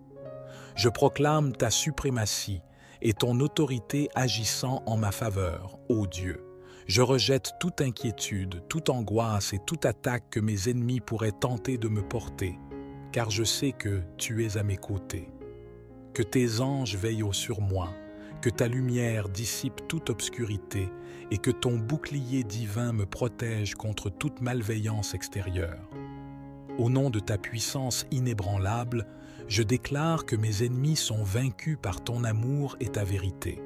Je proclame ta suprématie et ton autorité agissant en ma faveur, ô Dieu. Je rejette toute inquiétude, toute angoisse et toute attaque que mes ennemis pourraient tenter de me porter, car je sais que tu es à mes côtés. Que tes anges veillent sur moi, que ta lumière dissipe toute obscurité et que ton bouclier divin me protège contre toute malveillance extérieure. Au nom de ta puissance inébranlable, je déclare que mes ennemis sont vaincus par ton amour et ta vérité.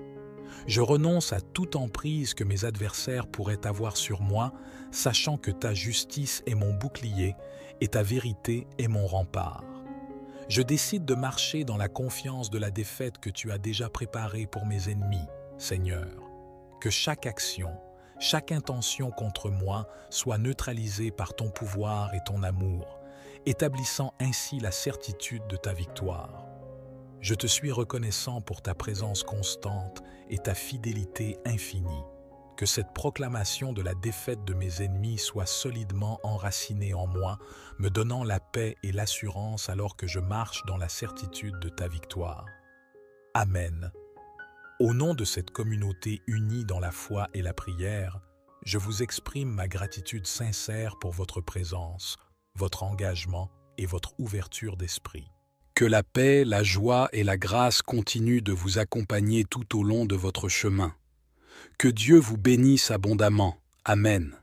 Je renonce à toute emprise que mes adversaires pourraient avoir sur moi, sachant que ta justice est mon bouclier et ta vérité est mon rempart. Je décide de marcher dans la confiance de la défaite que tu as déjà préparée pour mes ennemis, Seigneur. Que chaque action, chaque intention contre moi soit neutralisée par ton pouvoir et ton amour, établissant ainsi la certitude de ta victoire. Je te suis reconnaissant pour ta présence constante et ta fidélité infinie. Que cette proclamation de la défaite de mes ennemis soit solidement enracinée en moi, me donnant la paix et l'assurance alors que je marche dans la certitude de ta victoire. Amen. Au nom de cette communauté unie dans la foi et la prière, je vous exprime ma gratitude sincère pour votre présence, votre engagement et votre ouverture d'esprit. Que la paix, la joie et la grâce continuent de vous accompagner tout au long de votre chemin. Que Dieu vous bénisse abondamment. Amen.